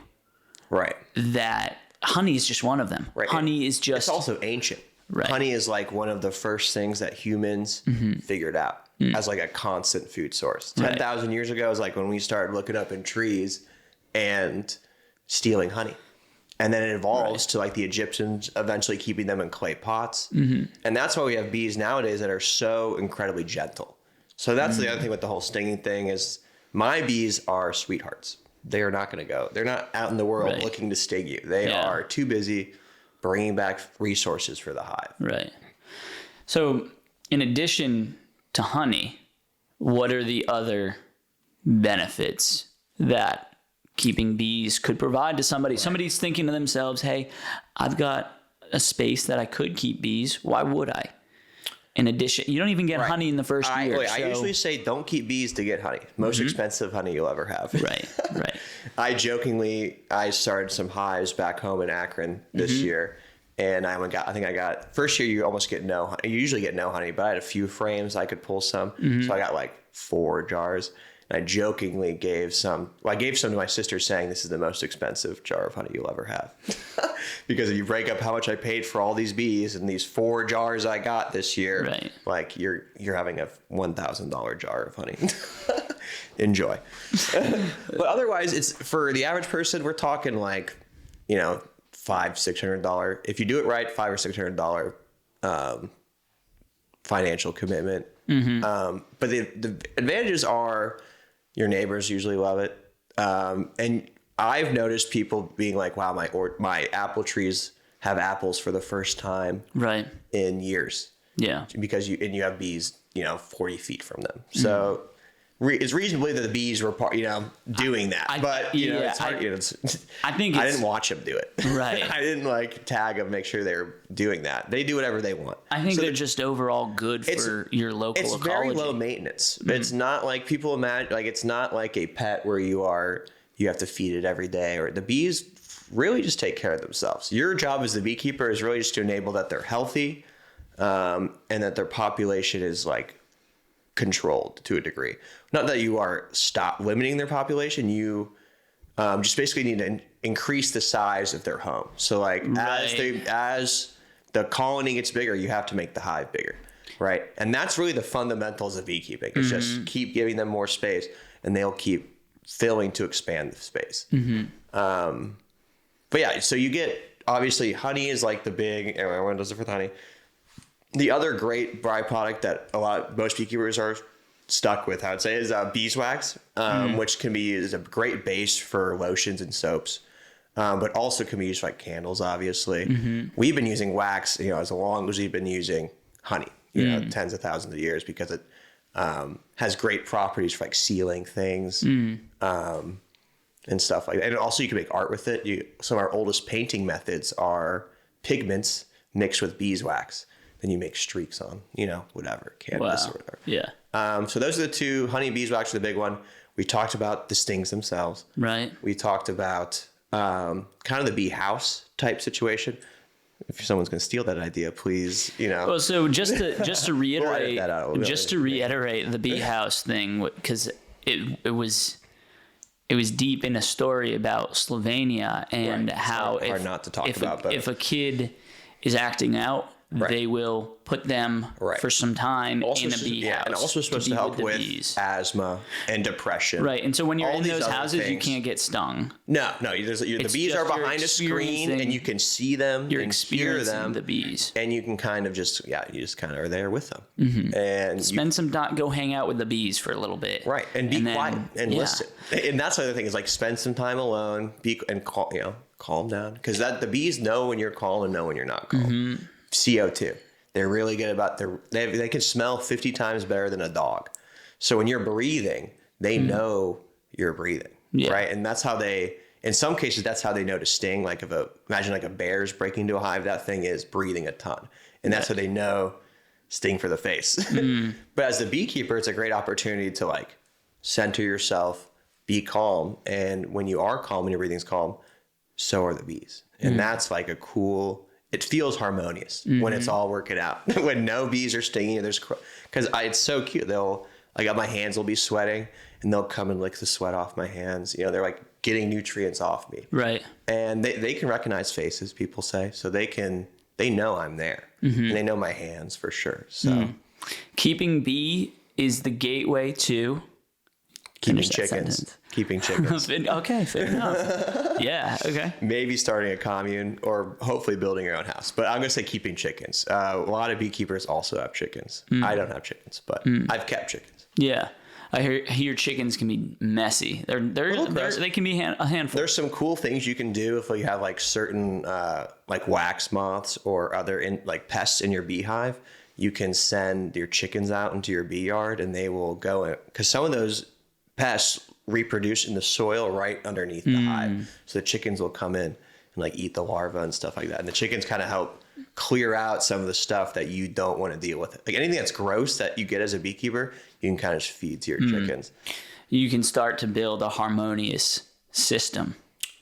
Right. That honey is just one of them. Right. Honey is just. It's also ancient. Right. Honey is like one of the first things that humans figured out as like a constant food source. 10,000 years ago is like when we started looking up in trees and stealing honey. And then it evolves to like the Egyptians eventually keeping them in clay pots. And that's why we have bees nowadays that are so incredibly gentle. So that's the other thing with the whole stinging thing is my bees are sweethearts. They are not going to go. They're not out in the world looking to sting you. They are too busy bringing back resources for the hive. Right. So in addition to honey, what are the other benefits that keeping bees could provide to somebody? Somebody's thinking to themselves, hey, I've got a space that I could keep bees. Why would I? In addition, you don't even get honey in the first year. I usually say don't keep bees to get honey. Most expensive honey you'll ever have. Right. I started some hives back home in Akron this year. And I got first year you almost get no honey. You usually get no honey, but I had a few frames I could pull some. So I got like 4 jars. And I jokingly gave some to my sister saying this is the most expensive jar of honey you'll ever have. Because if you break up how much I paid for all these bees and these 4 jars I got this year, like you're having a $1,000 jar of honey. Enjoy. But otherwise it's for the average person, we're talking like, $500-$600. If you do it right, $500 or $600 financial commitment. But the advantages are your neighbors usually love it. And I've noticed people being like, wow, my apple trees have apples for the first time in years. Yeah. Because you have bees, 40 feet from them. So it's reasonably that the bees were doing that. It's hard. I didn't watch them do it. Right. I didn't tag them, make sure they're doing that. They do whatever they want. I think they're just overall good for your local ecology. It's very low maintenance. It's not like people imagine. Like it's not like a pet where you have to feed it every day. Or the bees really just take care of themselves. Your job as the beekeeper is really just to enable that they're healthy, and that their population is controlled to a degree. Not that you are limiting their population. You just basically need to increase the size of their home. So like as the colony gets bigger, you have to make the hive bigger, right? And that's really the fundamentals of beekeeping. It's just keep giving them more space, and they'll keep filling to expand the space. But yeah, so you get, obviously honey is like the big, everyone does it for the honey. The other great byproduct that most beekeepers are stuck with, I would say, is beeswax, which can be used as a great base for lotions and soaps, but also can be used for like candles, obviously. We've been using wax, as long as we've been using honey, tens of thousands of years, because it has great properties for like sealing things and stuff like that. And also you can make art with it. Some of our oldest painting methods are pigments mixed with beeswax. Then you make streaks on, whatever, canvas or whatever. Yeah. So those are the two. Honey and beeswax are the big one. We talked about the stings themselves. Right. We talked about kind of the bee house type situation. If someone's going to steal that idea, please, Well, so just to reiterate, we'll the bee house thing, because it was deep in a story about Slovenia and how hard not to talk about, but if a kid is acting out, they will put them for some time in a bee house. And also supposed to help with asthma and depression. Right. And so when you're in those houses, you can't get stung. No. The bees are behind a screen, and you can see them. You're and hear them. the bees. And you can kind of you just kind of are there with them. And spend some time, go hang out with the bees for a little bit. Right. And be quiet and listen. And that's the other thing is like spend some time alone, calm down. Because the bees know when you're calm and know when you're not calm. CO2. They're really good about they can smell 50 times better than a dog. So when you're breathing, they know you're breathing, right? And that's how in some cases, that's how they know to sting. Like imagine like a bear's breaking into a hive, that thing is breathing a ton. And that's how they know sting for the face. But as the beekeeper, it's a great opportunity to like center yourself, be calm. And when you are calm and your breathing's calm, so are the bees. And that's like it feels harmonious when it's all working out. When no bees are stinging, because it's so cute. My hands will be sweating, and they'll come and lick the sweat off my hands. They're like getting nutrients off me. Right. And they can recognize faces, people say, so they know I'm there, and they know my hands for sure. So keeping bee is the gateway to keeping chickens. Okay, fair enough. Yeah, okay. Maybe starting a commune or hopefully building your own house. But I'm going to say keeping chickens. A lot of beekeepers also have chickens. I don't have chickens, but I've kept chickens. Yeah. I hear chickens can be messy. They can be a handful. There's some cool things you can do if you have like certain like wax moths or other pests in your beehive. You can send your chickens out into your bee yard, and they will go in, because some of those pests reproduce in the soil right underneath the hive. So the chickens will come in and like eat the larvae and stuff like that. And the chickens kind of help clear out some of the stuff that you don't want to deal with. Like anything that's gross that you get as a beekeeper, you can kind of just feed to your chickens. You can start to build a harmonious system.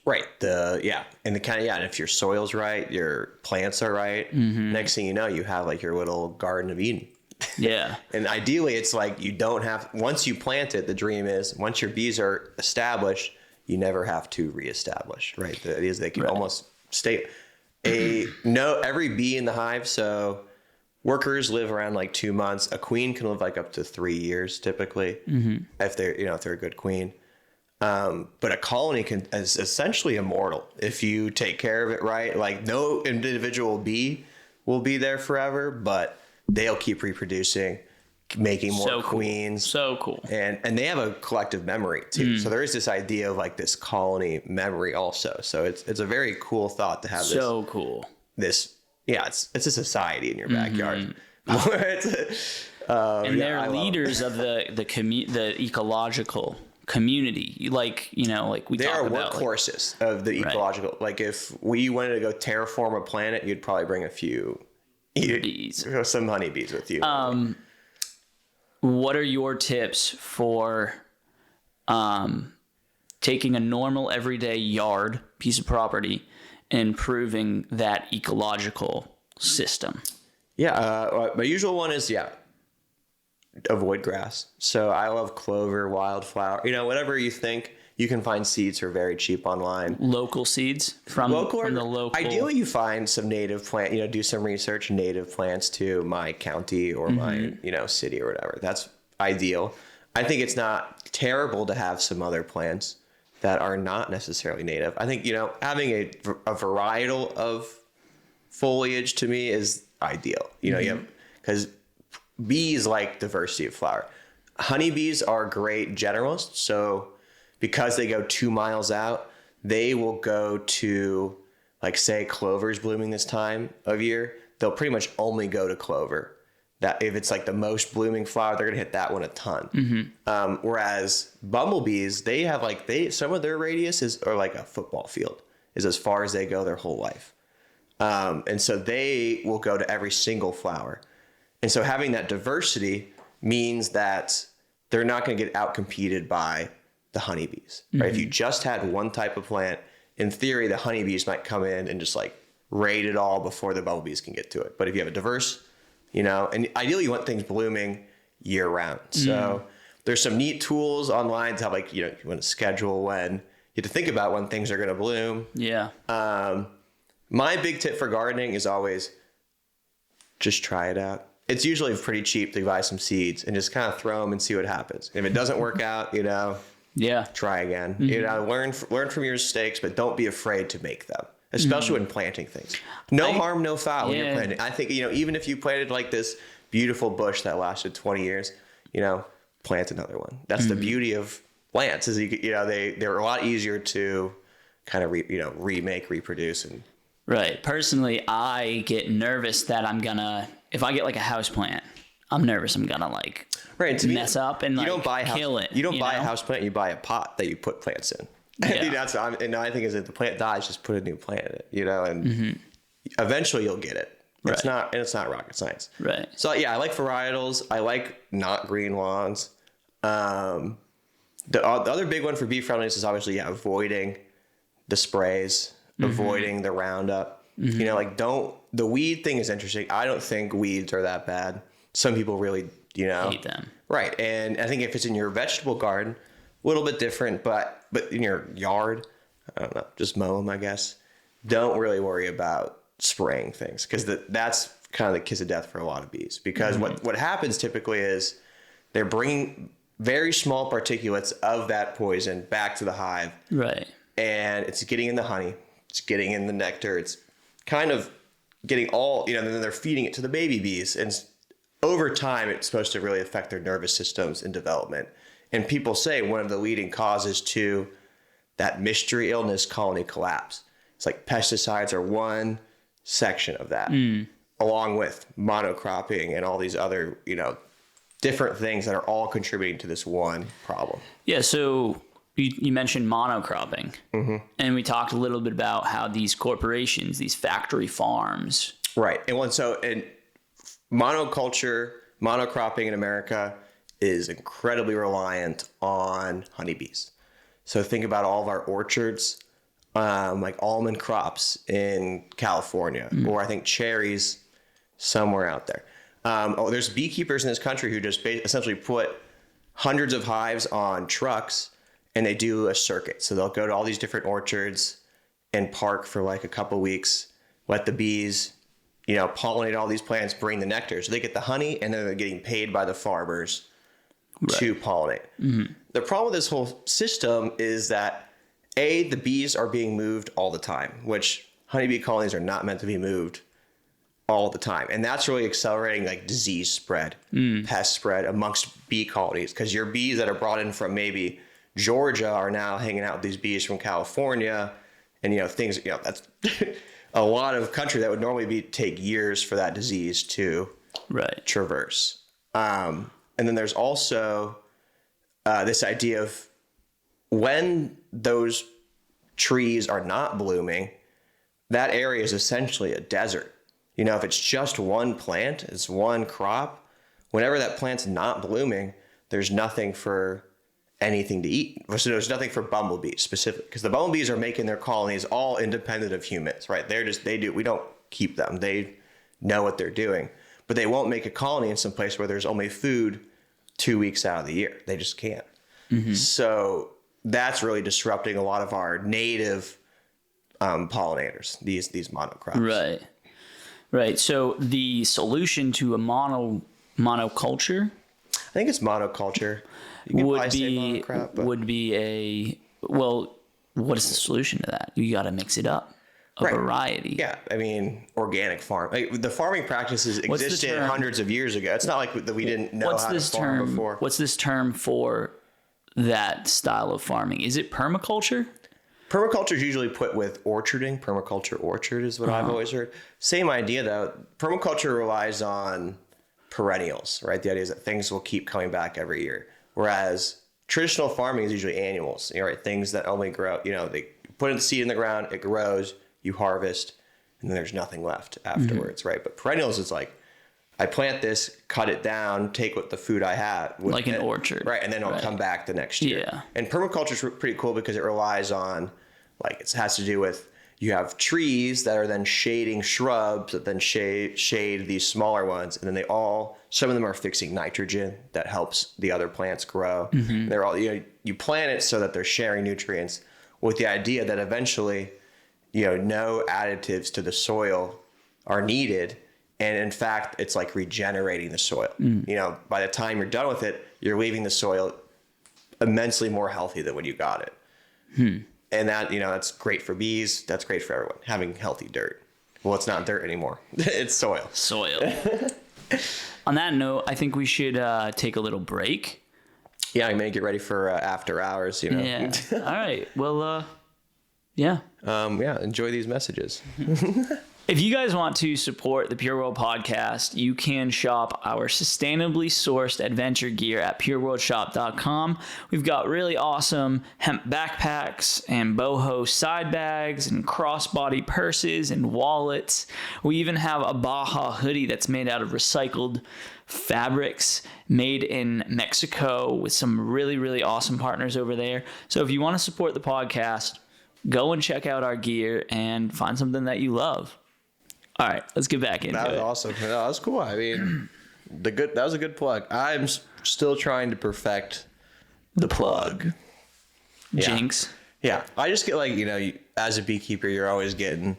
Right. And if your soil's right, your plants are right, next thing you know, you have like your little Garden of Eden. Yeah. And ideally, it's like you don't have, once you plant it, the dream is once your bees are established, you never have to reestablish, right? The idea is they can almost stay. Every bee in the hive, so workers live around like 2 months. A queen can live like up to 3 years typically, if they're a good queen. But a colony is essentially immortal if you take care of it right. Like no individual bee will be there forever, but they'll keep reproducing, making more queens. So cool. And they have a collective memory too. So there is this idea of like this colony memory also. So it's a very cool thought to have this. So cool. It's a society in your backyard. And they're leaders of the ecological community. Like we talk about. They are workhorses of the ecological. Right. Like if we wanted to go terraform a planet, you'd probably bring a few bees, some honeybees with you. What are your tips for taking a normal everyday yard piece of property and improving that ecological system? My usual one is avoid grass. So I love clover, wildflower, whatever you think You can find seeds for very cheap online. Local seeds from the local. Ideally, you find some native plant. Do some research native plants to my county or my city or whatever. That's ideal. I think it's not terrible to have some other plants that are not necessarily native. I think having a varietal of foliage to me is ideal. Because bees like diversity of flower. Honeybees are great generalists, so because they go 2 miles out, they will go to, like, say clover's blooming this time of year, they'll pretty much only go to clover. That if it's like the most blooming flower, they're gonna hit that one a ton. Whereas bumblebees, they have some of their radius are like a football field, is as far as they go their whole life. And so they will go to every single flower. And so having that diversity means that they're not going to get outcompeted by the honeybees, right? If you just had one type of plant, in theory, the honeybees might come in and just like raid it all before the bumblebees can get to it. But if you have a diverse, and ideally you want things blooming year round. So there's some neat tools online to have you want to schedule when you have to think about when things are going to bloom. Yeah. My big tip for gardening is always just try it out. It's usually pretty cheap to buy some seeds and just kind of throw them and see what happens. If it doesn't work out, try again. Learn from your mistakes, but don't be afraid to make them, especially when planting things. No harm, no foul when you're planting. I think, even if you planted like this beautiful bush that lasted 20 years, plant another one. That's the beauty of plants is they're a lot easier to kind of remake, reproduce. And right. Personally, I get nervous that if I get like a house plant, I'm nervous I'm gonna mess up and kill it. You don't buy a house plant, you buy a pot that you put plants in. Yeah. I think is if the plant dies, just put a new plant in it, and eventually you'll get it. It's not rocket science. Right. So I like varietals. I like not green lawns. The other big one for bee friendliness is obviously avoiding the sprays, avoiding the Roundup. The weed thing is interesting. I don't think weeds are that bad. Some people really, hate them. Right. And I think if it's in your vegetable garden, a little bit different, but in your yard, I don't know, just mow them, I guess. Don't really worry about spraying things because that's kind of the kiss of death for a lot of bees. Because what happens typically is they're bringing very small particulates of that poison back to the hive. Right. And it's getting in the honey. It's getting in the nectar. It's kind of getting all, and then they're feeding it to the baby bees. And over time, it's supposed to really affect their nervous systems and development. And people say one of the leading causes to that mystery illness colony collapse. It's like pesticides are one section of that, along with monocropping and all these other, different things that are all contributing to this one problem. Yeah, so you mentioned monocropping, and we talked a little bit about how these corporations, these factory farms. Right. And monocropping in America is incredibly reliant on honeybees. So think about all of our orchards, like almond crops in California, or I think cherries somewhere out there. There's beekeepers in this country who just essentially put hundreds of hives on trucks and they do a circuit. So they'll go to all these different orchards and park for like a couple weeks, let the bees, pollinate all these plants, bring the nectar. So they get the honey and then they're getting paid by the farmers to pollinate. The problem with this whole system is that the bees are being moved all the time, which honeybee colonies are not meant to be moved all the time. And that's really accelerating like disease spread, pest spread amongst bee colonies. Because your bees that are brought in from maybe Georgia are now hanging out with these bees from California. And, that's a lot of country that would normally take years for that disease to traverse. And then there's also this idea of when those trees are not blooming, that area is essentially a desert. If it's just one plant, it's one crop, whenever that plant's not blooming, there's nothing for anything to eat. So there's nothing for bumblebees specifically, because the bumblebees are making their colonies all independent of humans, right? We don't keep them. They know what they're doing, but they won't make a colony in some place where there's only food 2 weeks out of the year. They just can't. So that's really disrupting a lot of our native pollinators, these monocrops. Right. So the solution to a monoculture, I think it's monoculture. You would be what is the solution to that? You got to mix it up. Variety. Yeah, I mean, organic farm. Like, the farming practices existed hundreds of years ago. It's not like that we didn't know how to farm before. What's this term for that style of farming? Is it permaculture? Permaculture is usually put with orcharding. Permaculture orchard is what I've always heard. Same idea, though. Permaculture relies on perennials, right? The idea is that things will keep coming back every year. Whereas traditional farming is usually annuals, right? Things that only grow, they put the seed in the ground, it grows, you harvest, and then there's nothing left afterwards, right? But perennials is like, I plant this, cut it down, take what the food I have. Like an orchard. Right, and then it'll come back the next year. Yeah. And permaculture is pretty cool because it relies on, like, it has to do with, you have trees that are then shading shrubs that then shade these smaller ones. And then some of them are fixing nitrogen that helps the other plants grow. Mm-hmm. They're all, you plant it so that they're sharing nutrients with the idea that eventually, no additives to the soil are needed. And in fact, it's like regenerating the soil. By the time you're done with it, you're leaving the soil immensely more healthy than when you got it. And that, that's great for bees. That's great for everyone, having healthy dirt. Well, it's not dirt anymore. It's soil. On that note, I think we should take a little break. Yeah, I may get ready for after hours, Yeah. All right. Well, yeah. Enjoy these messages. If you guys want to support the Pure World podcast, you can shop our sustainably sourced adventure gear at pureworldshop.com. We've got really awesome hemp backpacks and boho side bags and crossbody purses and wallets. We even have a Baja hoodie that's made out of recycled fabrics made in Mexico with some really, really awesome partners over there. So if you want to support the podcast, go and check out our gear and find something that you love. All right, let's get back into it. That was awesome. That was cool. I mean, that was a good plug. I'm still trying to perfect the plug. Jinx. Yeah. I just get as a beekeeper, you're always getting,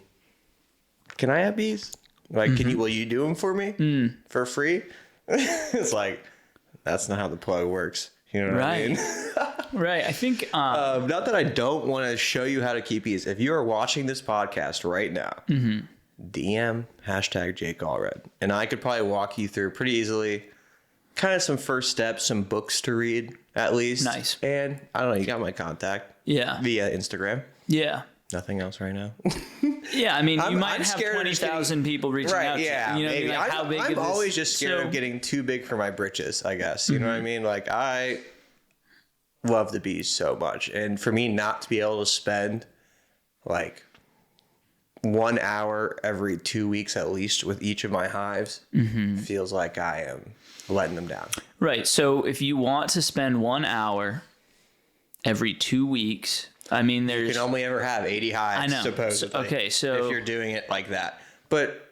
can I have bees? Like, will you do them for me for free? It's like, that's not how the plug works. You know what I mean? Right. I think, not that I don't want to show you how to keep bees. If you are watching this podcast right now, DM #Jake Allread. And I could probably walk you through pretty easily kind of some first steps, some books to read at least. Nice. And I don't know, you got my contact. Yeah. Via Instagram. Yeah. Nothing else right now. Yeah, I mean, you might have 20,000 people reaching out to you. Yeah, you know, maybe. like, how big I'm always just scared of getting too big for my britches, I guess. You know what I mean? Like, I love the bees so much. And for me not to be able to spend like 1 hour every 2 weeks at least with each of my hives feels like I am letting them down. Right. So if you want to spend 1 hour every 2 weeks, I mean, you can only ever have 80 hives, supposedly. So if you're doing it like that. But,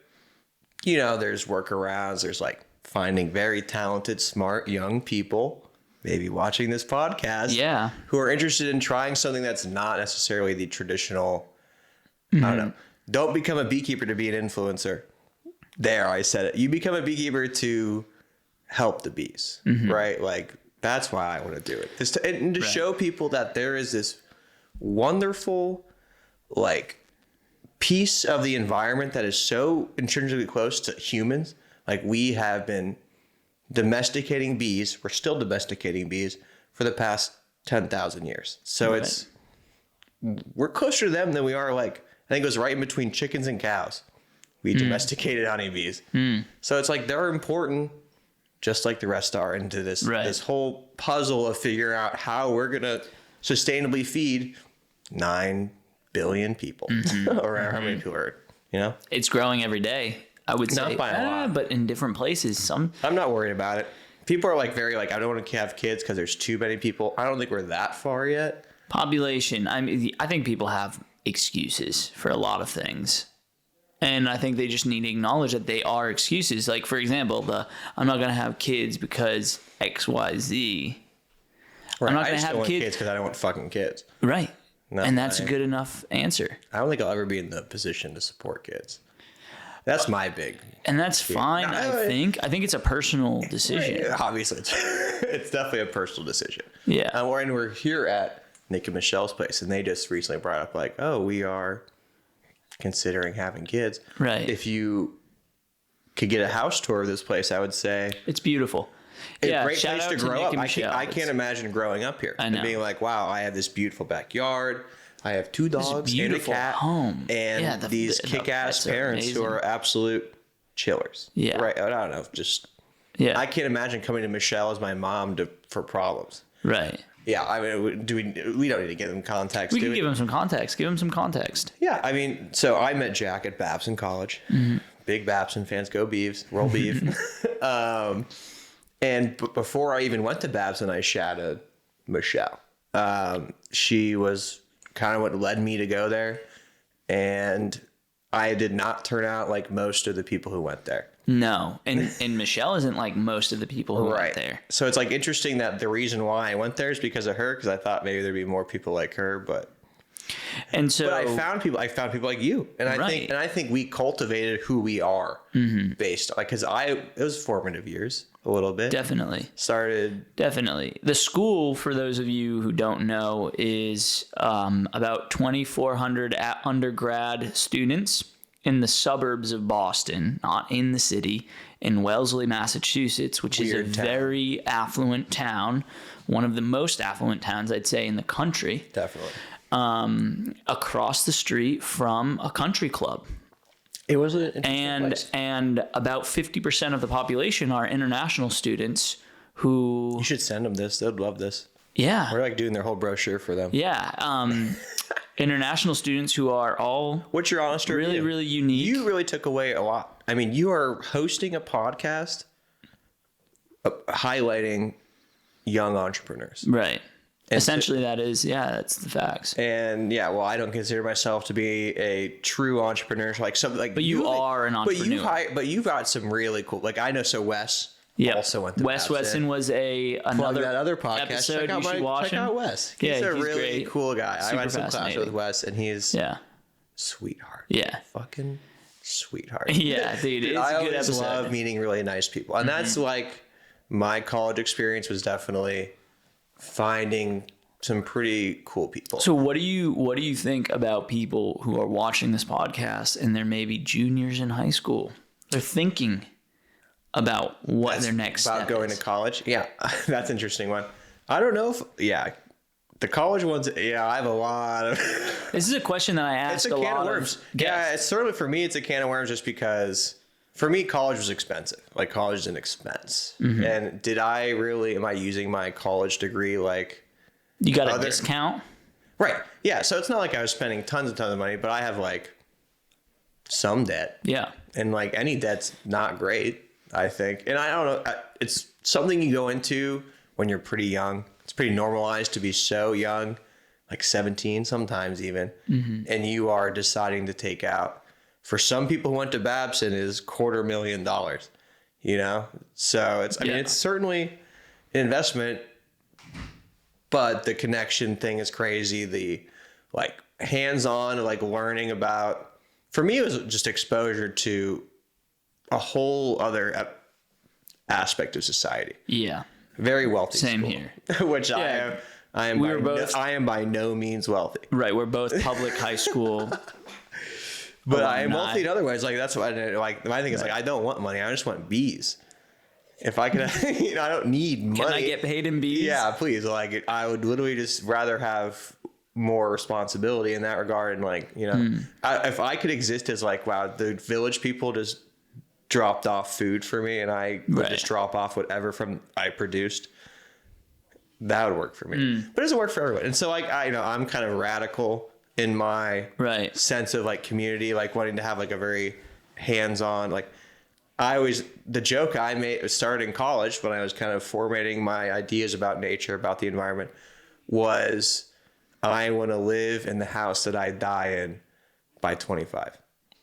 there's workarounds. There's like finding very talented, smart, young people maybe watching this podcast who are interested in trying something that's not necessarily the traditional, I don't know. Don't become a beekeeper to be an influencer. There, I said it. You become a beekeeper to help the bees, right? Like, that's why I want to do it. To show people that there is this wonderful, like, piece of the environment that is so intrinsically close to humans. Like, we have been domesticating bees. We're still domesticating bees for the past 10,000 years. So we're closer to them than we are, like, I think it was right in between chickens and cows. We domesticated honeybees. So it's like they're important, just like the rest are, into this whole puzzle of figuring out how we're going to sustainably feed 9 billion people, or how many people are, It's growing every day, I would say. Not by a lot. But in different places. I'm not worried about it. People are very I don't want to have kids because there's too many people. I don't think we're that far yet. Population. I mean, I think people have excuses for a lot of things. And I think they just need to acknowledge that they are excuses. Like, for example, I'm not going to have kids because XYZ. Right. I'm not I going to just don't have want kids. because I don't want fucking kids. Right. No, And that's a good enough answer. I don't think I'll ever be in the position to support kids. That's my big. And that's fine, I think. I think it's a personal decision. Obviously, it's definitely a personal decision. Yeah. And we're here at Nick and Michelle's place, and they just recently brought up like, oh, we are considering having kids. Right. If you could get a house tour of this place, I would say It's beautiful. it's Yeah, a great shout place out to to grow Nick up. and I Michelle. can't imagine growing up here I know. and being like, wow, I have this beautiful backyard. I have 2 dogs and a beautiful cat, home. and Yeah, these the kick-ass pets are parents who amazing. are absolute chillers. Yeah. Right. I don't know. Just Yeah. I can't imagine coming to Michelle as my mom for problems. Right. Yeah. I mean, we don't need to give them context. We do can give him some context. Give him some context. Yeah. I mean, so I met Jack at Babson College. Mm-hmm. Big Babson fans. Go Beavs. Roll Beef. And before I even went to Babson, I shadowed Michelle. She was kind of what led me to go there. And I did not turn out like most of the people who went there. No. And Michelle isn't like most of the people who went there. So it's like interesting that the reason why I went there is because of her, because I thought maybe there'd be more people like her, but I found people like you, and I think we cultivated who we are based like because it was formative years a little bit. Definitely. Definitely. The school, for those of you who don't know, is about 2,400 undergrad students in the suburbs of Boston, not in the city, in Wellesley, Massachusetts, which is a very affluent town, one of the most affluent towns, I'd say, in the country. Definitely. Across the street from a country club. It was an interesting place. And about 50% of the population are international students who... You should send them this. They'd love this. Yeah. We're like doing their whole brochure for them. Yeah. International students who are all... What's your honest review? Really, really unique. You really took away a lot. I mean, you are hosting a podcast highlighting young entrepreneurs. Right. And essentially, that's the facts. And yeah, well, I don't consider myself to be a true entrepreneur, like something like. But you are an entrepreneur. But you've got some really cool. Like I know, so Wes also went to Wes Wesson was another that other podcast episode. You should watch him. Check out Wes. He's a really great. Cool guy. I went to some class with Wes, and he's sweetheart. Yeah, fucking sweetheart. Yeah, dude. It's I a good always episode. love meeting really nice people, and that's like my college experience was definitely finding some pretty cool people. So what do you think about people who are watching this podcast and they're maybe juniors in high school? They're thinking about what their next step about going is. to college. Yeah, that's an interesting one. I don't know if the college ones. Yeah, I have a lot of. This is a question that I ask It's a can lot of worms. of Yeah, it's certainly for me. It's a can of worms just because. For me, college was expensive. Like college is an expense. And am I using my college degree like you got a discount? Right. Yeah. So it's not like I was spending tons of money, but I have like some debt. Yeah. And like any debt's not great, I think. And I don't know. It's something you go into when you're pretty young. It's pretty normalized to be so young, like 17 sometimes even. And you are deciding to take out. For some people who went to Babson is $250,000, you know? So I mean, it's certainly an investment, but the connection thing is crazy. The like hands-on, like learning about, for me, it was just exposure to a whole other aspect of society. Yeah. Very wealthy. Same school, here. Which Yeah. I am by no means wealthy. Right. We're both public high school. But I am wealthy in other ways. Like that's what my thing is. Like I don't want money. I just want bees. If I could, I don't need money. Can I get paid in bees? Yeah, please. Like I would literally just rather have more responsibility in that regard. And like if I could exist as like the village people just dropped off food for me, and I would just drop off whatever I produced. That would work for me. But it doesn't work for everyone. And so like I'm kind of radical in my sense of like community, like wanting to have like a very hands-on, like the joke I made started in college when I was kind of formatting my ideas about nature, about the environment, was I want to live in the house that I die in by 25.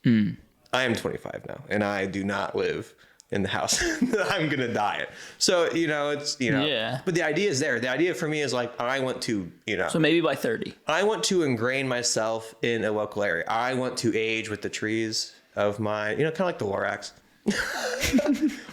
I am 25 now, and I do not live in the house that I'm going to die in. So, it's, Yeah. but the idea is there. The idea for me is like, I want to, So maybe by 30. I want to ingrain myself in a local area. I want to age with the trees of my, kind of like the Lorax.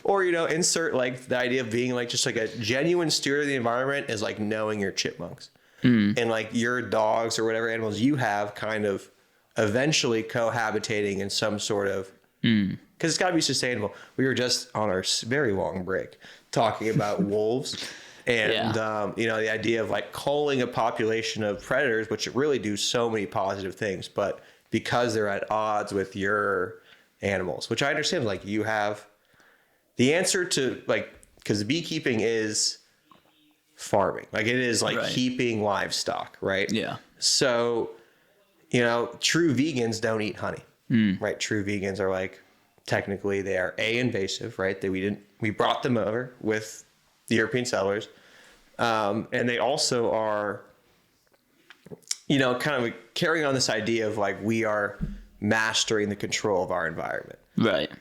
Or, insert like the idea of being like just like a genuine steward of the environment is like knowing your chipmunks and like your dogs or whatever animals you have kind of eventually cohabitating in some sort of, because it's got to be sustainable. We were just on our very long break talking about wolves and, the idea of like culling a population of predators, which really do so many positive things, but because they're at odds with your animals, which I understand, like you have the answer to like, because beekeeping is farming, like it is like keeping livestock, right? Yeah. So, true vegans don't eat honey, right? True vegans are like, technically they are invasive, right? We brought them over with the European settlers. And they also are, kind of carrying on this idea of like, we are mastering the control of our environment. Right.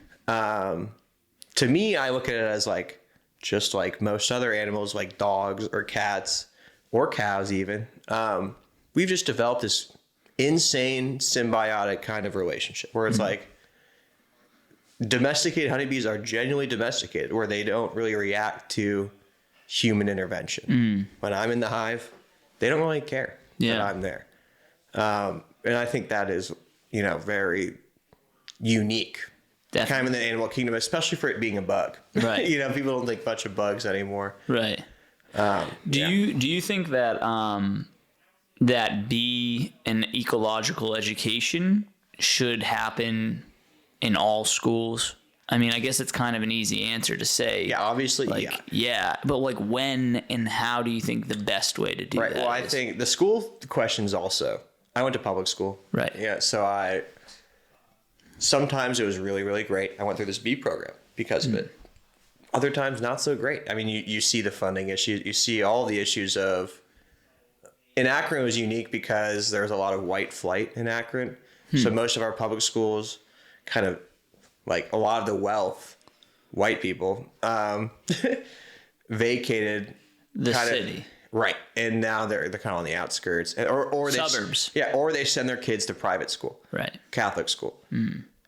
To me, I look at it as like, just like most other animals, like dogs or cats or cows even, we've just developed this insane symbiotic kind of relationship where it's like domesticated honeybees are genuinely domesticated, where they don't really react to human intervention. When I'm in the hive, they don't really care that I'm there. And I think that is, very unique. Definitely. Kind of in the animal kingdom, especially for it being a bug. Right. People don't think much of bugs anymore. Right. Do you think that that bee and ecological education should happen in all schools? I mean, I guess it's kind of an easy answer to say. Yeah, obviously, but like when and how do you think the best way to do that Well, I think the school questions also. I went to public school. Right. Yeah, so sometimes it was really, really great. I went through this bee program because of it. Other times, not so great. I mean, you see the funding issues. You see all the issues of... In Akron, it was unique because there was a lot of white flight in Akron. So most of our public schools kind of, like a lot of the wealth, white people, vacated the city. Right. And now they're kind of on the outskirts. Or Suburbs. Or they send their kids to private school. Right. Catholic school.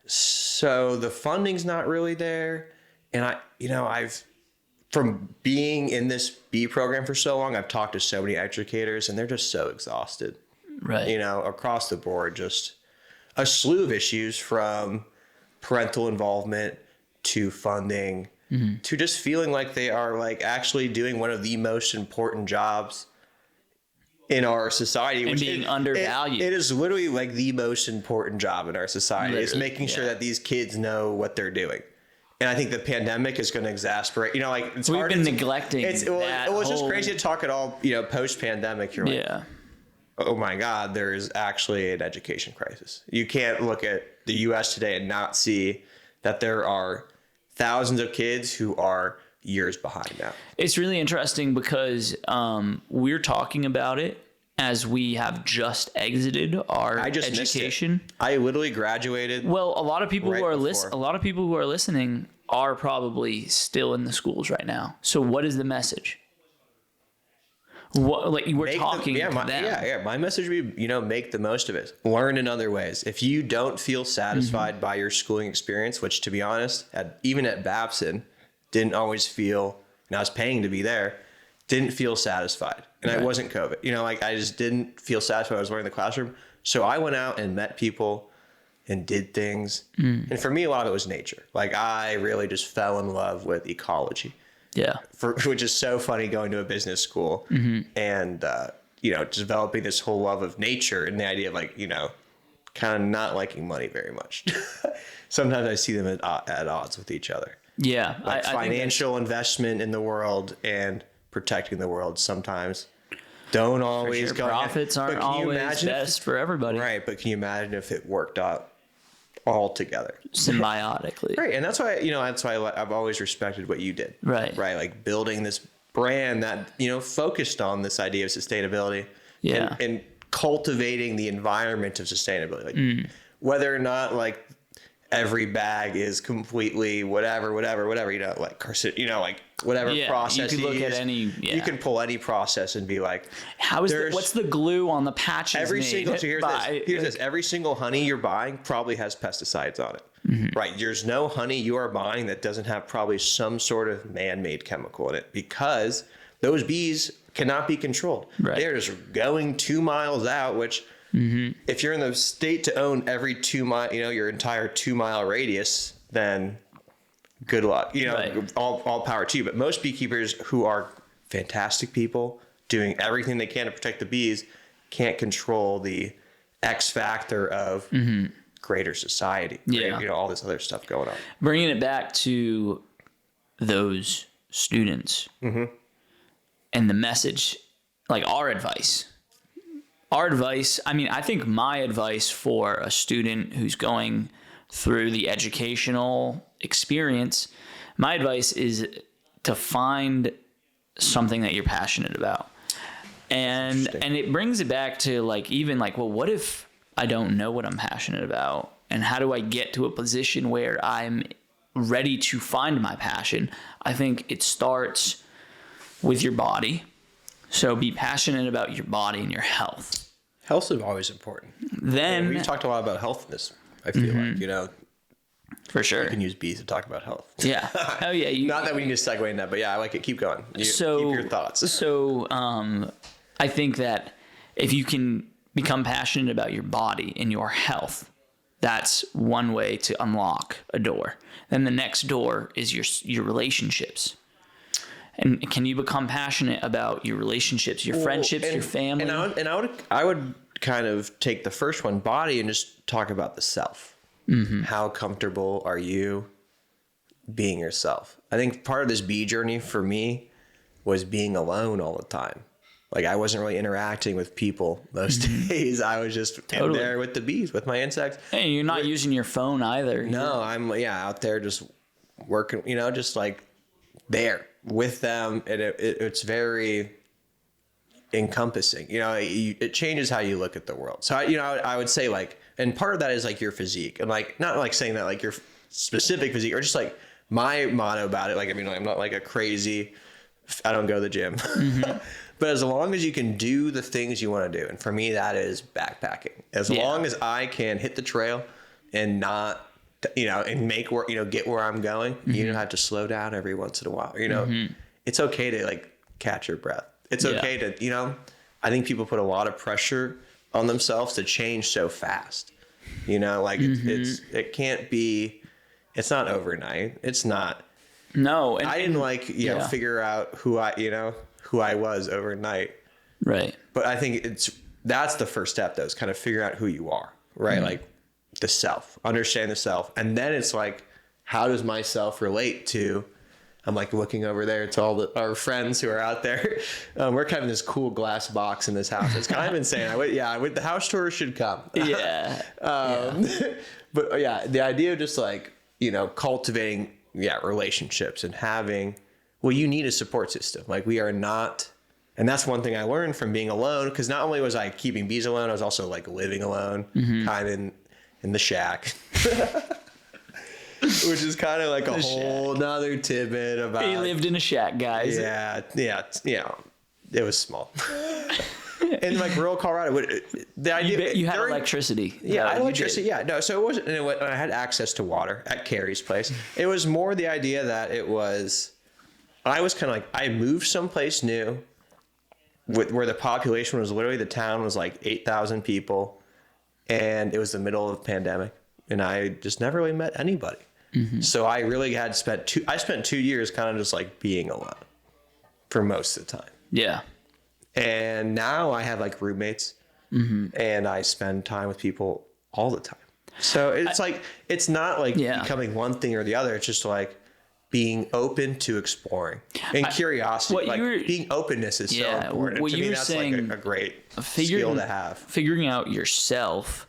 So the funding's not really there. And I've, from being in this bee program for so long, I've talked to so many educators and they're just so exhausted. Right. Across the board, just a slew of issues from parental involvement to funding to just feeling like they are like actually doing one of the most important jobs in our society, and which being undervalued. It is literally like the most important job in our society. It's making sure that these kids know what they're doing. And I think the pandemic is going to exasperate. It's We've hard. been neglecting. It was just crazy to talk at all. Post pandemic, you're like, oh my God, there is actually an education crisis. You can't look at the U.S. today and not see that there are thousands of kids who are years behind now. It's really interesting because we're talking about it as we have just exited our education. I literally graduated. Well, a lot of people who are listening are probably still in the schools right now. So what is the message? What, like we're talking to them. My message would be, make the most of it. Learn in other ways. If you don't feel satisfied by your schooling experience, which to be honest, even at Babson, didn't always feel, and I was paying to be there, didn't feel satisfied. And I wasn't COVID. I just didn't feel satisfied. I was learning in the classroom. So I went out and met people and did things. And for me, a lot of it was nature. Like I really just fell in love with ecology. Yeah. Which is so funny going to a business school and, developing this whole love of nature and the idea of kind of not liking money very much. Sometimes I see them at odds with each other. Yeah. Like financial investment in the world and protecting the world sometimes don't always go. Profits aren't always best for everybody. Right. But can you imagine if it worked out all together symbiotically? Right. And that's why I've always respected what you did. Right. Like building this brand that, focused on this idea of sustainability and cultivating the environment of sustainability. Whether or not every bag is completely whatever, like like whatever process you can look at any. You can pull any process and be like, what's the glue on the patches? Here's this. Every single honey you're buying probably has pesticides on it, right? There's no honey you are buying that doesn't have probably some sort of man-made chemical in it, because those bees cannot be controlled. Right. They're just going 2 miles out, which if you're in the state to own every 2 mile, your entire 2 mile radius, then good luck. All power to you. But most beekeepers who are fantastic people doing everything they can to protect the bees can't control the X factor of greater society. All this other stuff going on. Bringing it back to those students and the message, like our advice. I think my advice for a student who's going through the educational experience, my advice is to find something that you're passionate about. And it brings it back to well, what if I don't know what I'm passionate about? And how do I get to a position where I'm ready to find my passion? I think it starts with your body. So be passionate about your body and your health. Health is always important. Then we talked a lot about health in this. I feel like, for sure. You can use bees to talk about health. Yeah. Oh yeah. Not that we can just segue in that, but yeah, I like it. Keep going. Keep your thoughts. So, I think that if you can become passionate about your body and your health, that's one way to unlock a door. Then the next door is your relationships. And can you become passionate about your relationships, your friendships, your family? And I would kind of take the first one, body, and just talk about the self. How comfortable are you being yourself? I think part of this bee journey for me was being alone all the time. Like, I wasn't really interacting with people most days. I was just in there with the bees, with my insects. Hey, you're not using your phone either. No, I'm out there just working, just like there with them, and it's very encompassing. It changes how you look at the world. So I would say, like, and part of that is like your physique, and like not like saying that like your specific physique, or just like my motto about it. Like, I'm not like a crazy, I don't go to the gym, but as long as you can do the things you want to do, and for me that is backpacking. As long as I can hit the trail and not, and make where, get where I'm going, you don't have to slow down every once in a while. It's okay to like catch your breath. It's okay to, I think people put a lot of pressure on themselves to change so fast. It can't be, it's not overnight. It's not. No. I didn't figure out who I was overnight. Right. But I think that's the first step, though, is kind of figure out who you are, right? Like, the self, understand the self. And then it's like, how does myself relate to, I'm like looking over there to all our friends who are out there. We're kind of in this cool glass box in this house. It's kind of insane. The house tour should come. Yeah. But the idea of just like, cultivating, relationships and having, you need a support system. Like, we are not, and that's one thing I learned from being alone. Cause not only was I keeping bees alone, I was also like living alone, kind of in the shack, which is kind of like a whole nother tidbit about. He lived in a shack, guys. Yeah, it was small. In like rural Colorado, the idea you had electricity. Yeah, I had electricity. Yeah, no, so it wasn't. I had access to water at Carrie's place. It was more the idea that I was kind of like, I moved someplace new, where the population was literally, the town was like 8,000 people. And it was the middle of the pandemic, and I just never really met anybody. So I really had spent 2 years kind of just like being alone for most of the time. Yeah. And now I have like roommates, and I spend time with people all the time. So it's not like becoming one thing or the other. It's just like being open to exploring and curiosity. Being openness is so important. What to you me, were that's saying, like a great skill to have. Figuring out yourself,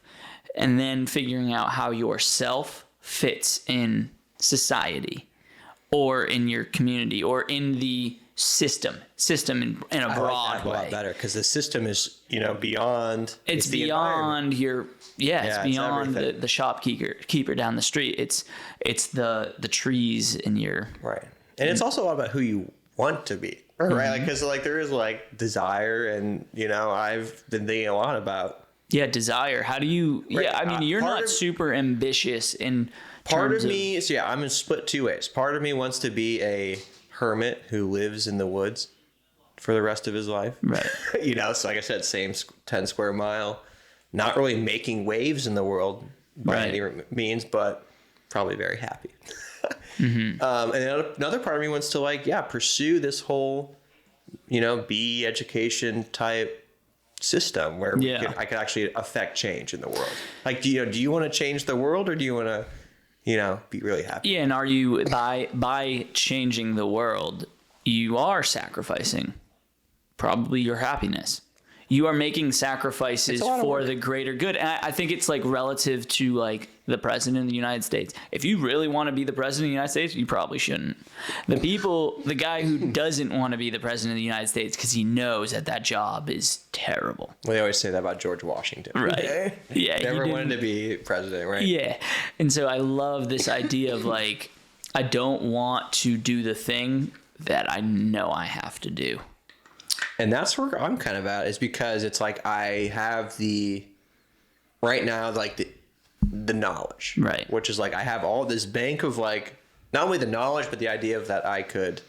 and then figuring out how yourself fits in society, or in your community, or in the system in a broad a way. lot better because the system is, beyond. It's beyond your it's beyond everything. the shopkeeper down the street. It's the trees in your Right. And it's also all about who you want to be, right? Because there is desire, and I've been thinking a lot about desire. How do you? Right. Yeah, I mean, you're not super ambitious in part terms of me. So I'm in split two ways. Part of me wants to be a hermit who lives in the woods for the rest of his life, right? So like I said, same 10 square mile, not really making waves in the world by any means, but probably very happy. And another part of me wants to pursue this whole, bee education type system where I could actually affect change in the world. Do you want to change the world, or do you want to, be really happy? Yeah, and are you by changing the world, you are sacrificing probably your happiness. You are making sacrifices for the greater good. And I think it's relative to the president of the United States. If you really want to be the president of the United States, you probably shouldn't. The guy who doesn't want to be the president of the United States because he knows that job is terrible. Well, they always say that about George Washington. Right. Yeah. Never wanted to be president, right? Yeah. And so I love this idea of I don't want to do the thing that I know I have to do. And that's where I'm kind of at, is because it's I have right now, the knowledge. Right. Which is I have all this bank of not only the knowledge, but the idea of that I could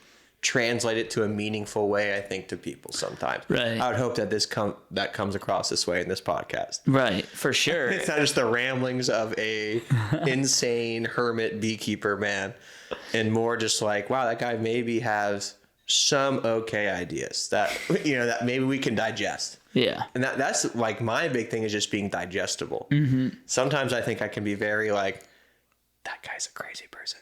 translate it to a meaningful way, I think, to people sometimes. Right. I would hope that that comes across this way in this podcast. Right, for sure. It's not just the ramblings of a insane hermit beekeeper man, and more just wow, that guy maybe has some okay ideas that that maybe we can digest. Yeah. And that's my big thing is just being digestible. Sometimes I think I can be very that guy's a crazy person.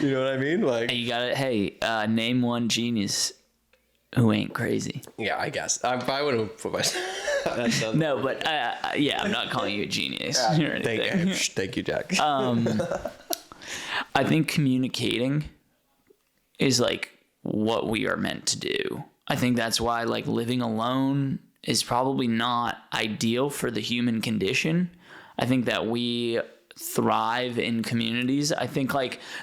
You know what I mean? You got it. Name one genius who ain't crazy. Yeah, I guess I would have put myself. No, but I'm not calling you a genius or anything. Thank you, Jack. I think communicating is what we are meant to do. I think that's why living alone is probably not ideal for the human condition. I think that we thrive in communities. I think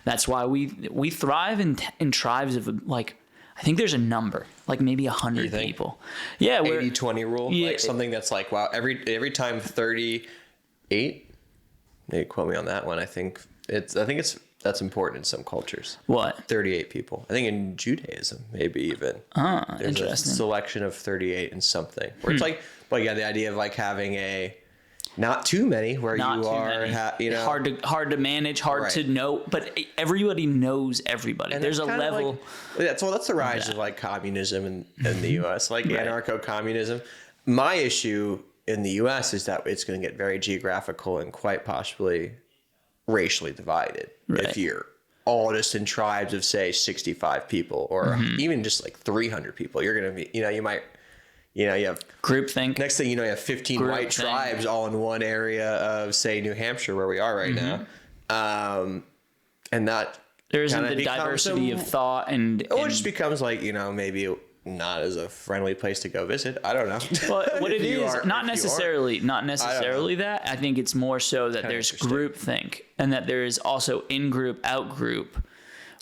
that's why we thrive in tribes of I think there's a number, maybe 100 people. Yeah, 80-20 rule. Yeah, something that's wow, every time 38. Maybe quote me on that one. I think that's important in some cultures. What? 38 people. I think in Judaism, maybe even. There's interesting. A selection of 38 and something. Where it's the idea of having not too many where not you too are, many. Hard to manage, hard to know, but everybody knows everybody. And there's a level. That's the rise of communism in the U.S., anarcho-communism. My issue in the U.S. is that it's going to get very geographical and quite possibly racially divided. Right. If you're all just in tribes of say 65 people or even just 300 people, you're going to be, you might, you have groupthink. Next thing you know, you have 15 white tribes all in one area of say New Hampshire, where we are right now. And that there isn't the diversity of thought and it just becomes maybe not as a friendly place to go visit. I don't know. Well, what it is, not necessarily that. I think it's more so that there's groupthink and that there is also in-group, out-group.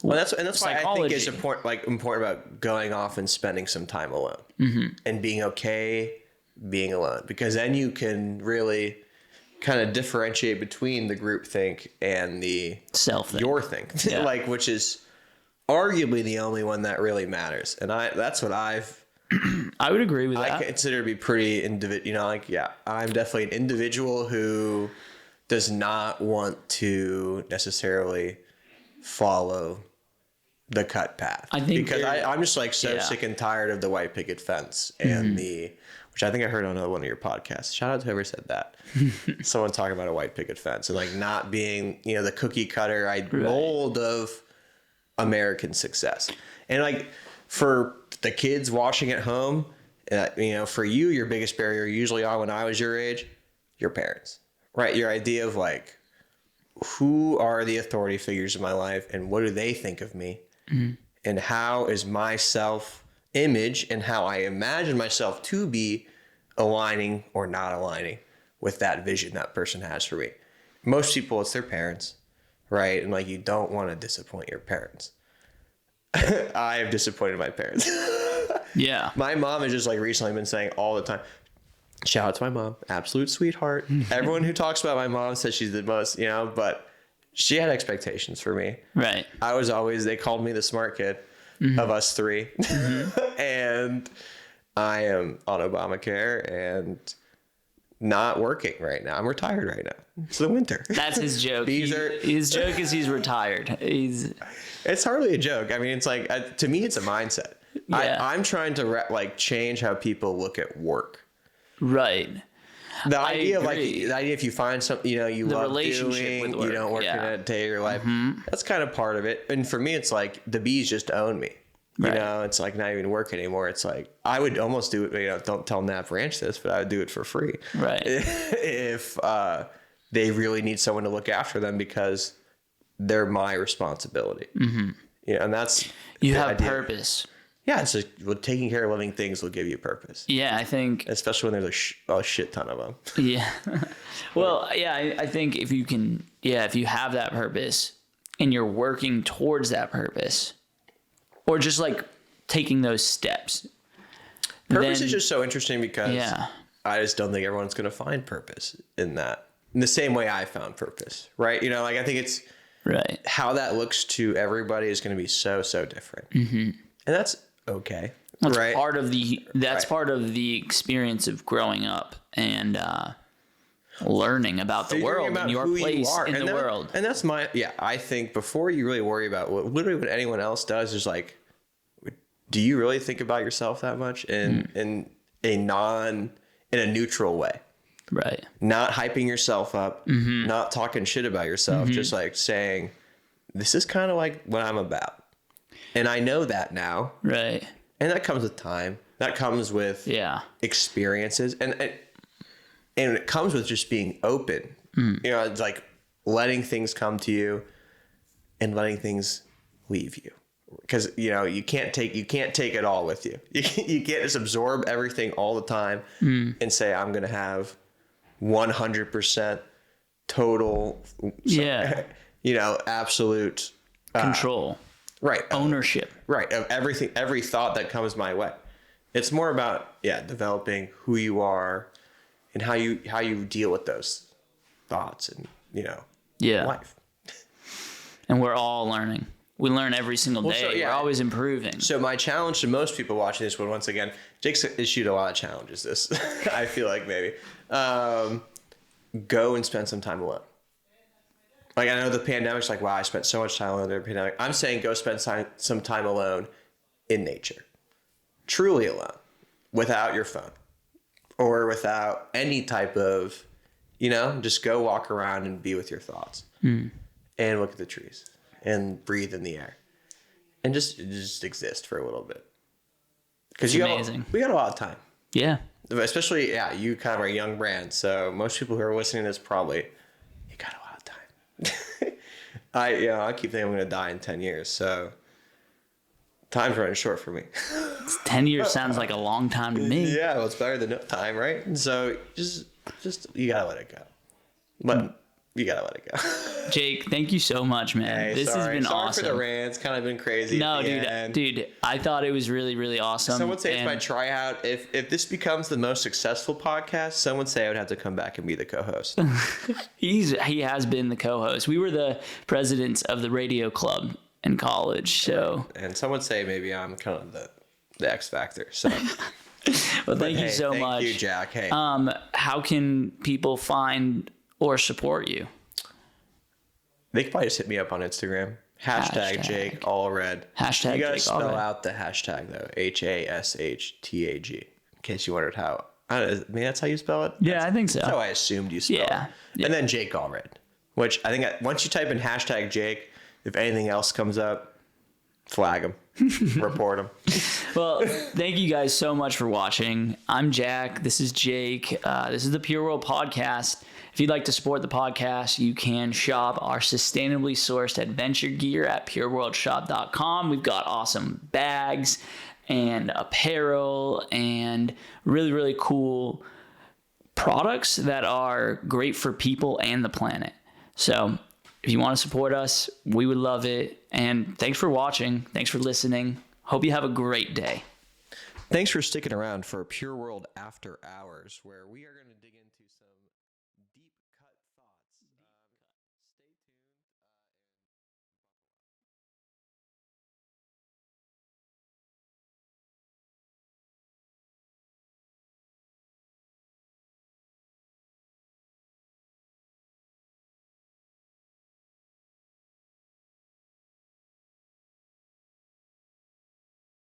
Well, that's why I think it's important about going off and spending some time alone and being okay being alone, because then you can really kind of differentiate between the groupthink and the your thing, which is arguably the only one that really matters. And that's what I would agree with that. I consider to be pretty individual. I'm definitely an individual who does not want to necessarily follow the cut path. I think because I'm just sick and tired of the white picket fence and which I think I heard on one of your podcasts. Shout out to whoever said that. Someone talking about a white picket fence and not being, the cookie cutter mold of American success. And for the kids watching at home, for you, your biggest barrier usually when I was your age, your parents, right? Your idea of who are the authority figures in my life and what do they think of me? and how is my self image and how I imagine myself to be aligning or not aligning with that vision that person has for me. Most people, it's their parents, right? And like, you don't want to disappoint your parents. I have disappointed my parents. Yeah. My mom has just like recently been saying all the time, shout out to my mom, absolute sweetheart. Everyone who talks about my mom says she's the most, but she had expectations for me. Right. I was always, they called me the smart kid of us three. And I am on Obamacare and not working right now. I'm retired right now. It's the winter. That's his joke. His joke is he's retired. It's hardly a joke. I mean, it's like, to me, it's a mindset. Yeah. I'm trying to change how people look at work. Right. The idea of if you find something, you the love relationship doing, with work. you don't work in a day of your life. That's kind of part of it. And for me, it's like the bees just own me. Right. It's like not even work anymore. It's like, I would almost do it. Don't tell Nap Ranch this, but I would do it for free. Right. If they really need someone to look after them because they're my responsibility. And that's you the have idea. Purpose. Yeah, so taking care of living things will give you purpose. Yeah, I think. Especially when there's a shit ton of them. Yeah. Well, yeah, I think if you have that purpose and you're working towards that purpose, or just like taking those steps. Purpose is just so interesting because yeah. I just don't think everyone's going to find purpose in that. In the same way I found purpose, right? I think it's right. How that looks to everybody is going to be so, so different. And that's okay. That's right? part of the experience of growing up and learning about the world and your place in the world. And that's I think before you really worry about literally what anyone else does is like, do you really think about yourself that much in a neutral way? Right. Not hyping yourself up, not talking shit about yourself, just like saying, this is kind of like what I'm about. And I know that now. Right. And that comes with time. That comes with experiences. And it comes with just being open. It's like letting things come to you and letting things leave you. Because you can't take it all with you. You can't just absorb everything all the time and say I'm going to have 100% total absolute control, right, ownership, right, of everything, every thought that comes my way. It's more about developing who you are and how you deal with those thoughts and life. And we're all learning. We learn every single day. So, we're always improving. So my challenge to most people watching this one, once again, Jake's issued a lot of challenges this. I feel like maybe. Go and spend some time alone. Like, I know the pandemic's like, wow, I spent so much time alone during the pandemic. I'm saying go spend some time alone in nature. Truly alone. Without your phone. Or without any type of, just go walk around and be with your thoughts. And look at the trees. And breathe in the air. And just exist for a little bit. Because we got a lot of time. Yeah. Especially, you kind of are a young brand. So most people who are listening to this probably, you got a lot of time. I keep thinking I'm going to die in 10 years. So time's running short for me. 10 years sounds like a long time to me. Yeah, well, it's better than no time, right? And so just you got to let it go. But you got to let it go. Jake, thank you so much, man. Hey, this has been awesome. Sorry for the rant. It's kind of been crazy. No, dude, I thought it was really, really awesome. Some would say it's my tryout. If this becomes the most successful podcast, some would say I would have to come back and be the co-host. He has been the co-host. We were the presidents of the radio club in college, so. And some would say maybe I'm kind of the X factor. So. Well, thank you so much. Thank you, Jack. Hey. How can people find or support you? They could probably just hit me up on Instagram. Hashtag Jake Allread. Hashtag you gotta Jake spell Allread. out the hashtag though. HASHTAG. In case you wondered how. I mean, that's how you spell it. Yeah, I think so. That's how I assumed you spell it. Yeah. And then Jake Allread, which I think once you type in hashtag Jake, if anything else comes up, flag them, report them. Well, thank you guys so much for watching. I'm Jack. This is Jake. This is the Pure World Podcast. If you'd like to support the podcast, you can shop our sustainably sourced adventure gear at pureworldshop.com. We've got awesome bags and apparel and really, really cool products that are great for people and the planet. So if you want to support us, we would love it. And thanks for watching. Thanks for listening. Hope you have a great day. Thanks for sticking around for Pure World After Hours, where we are going to dig into some deep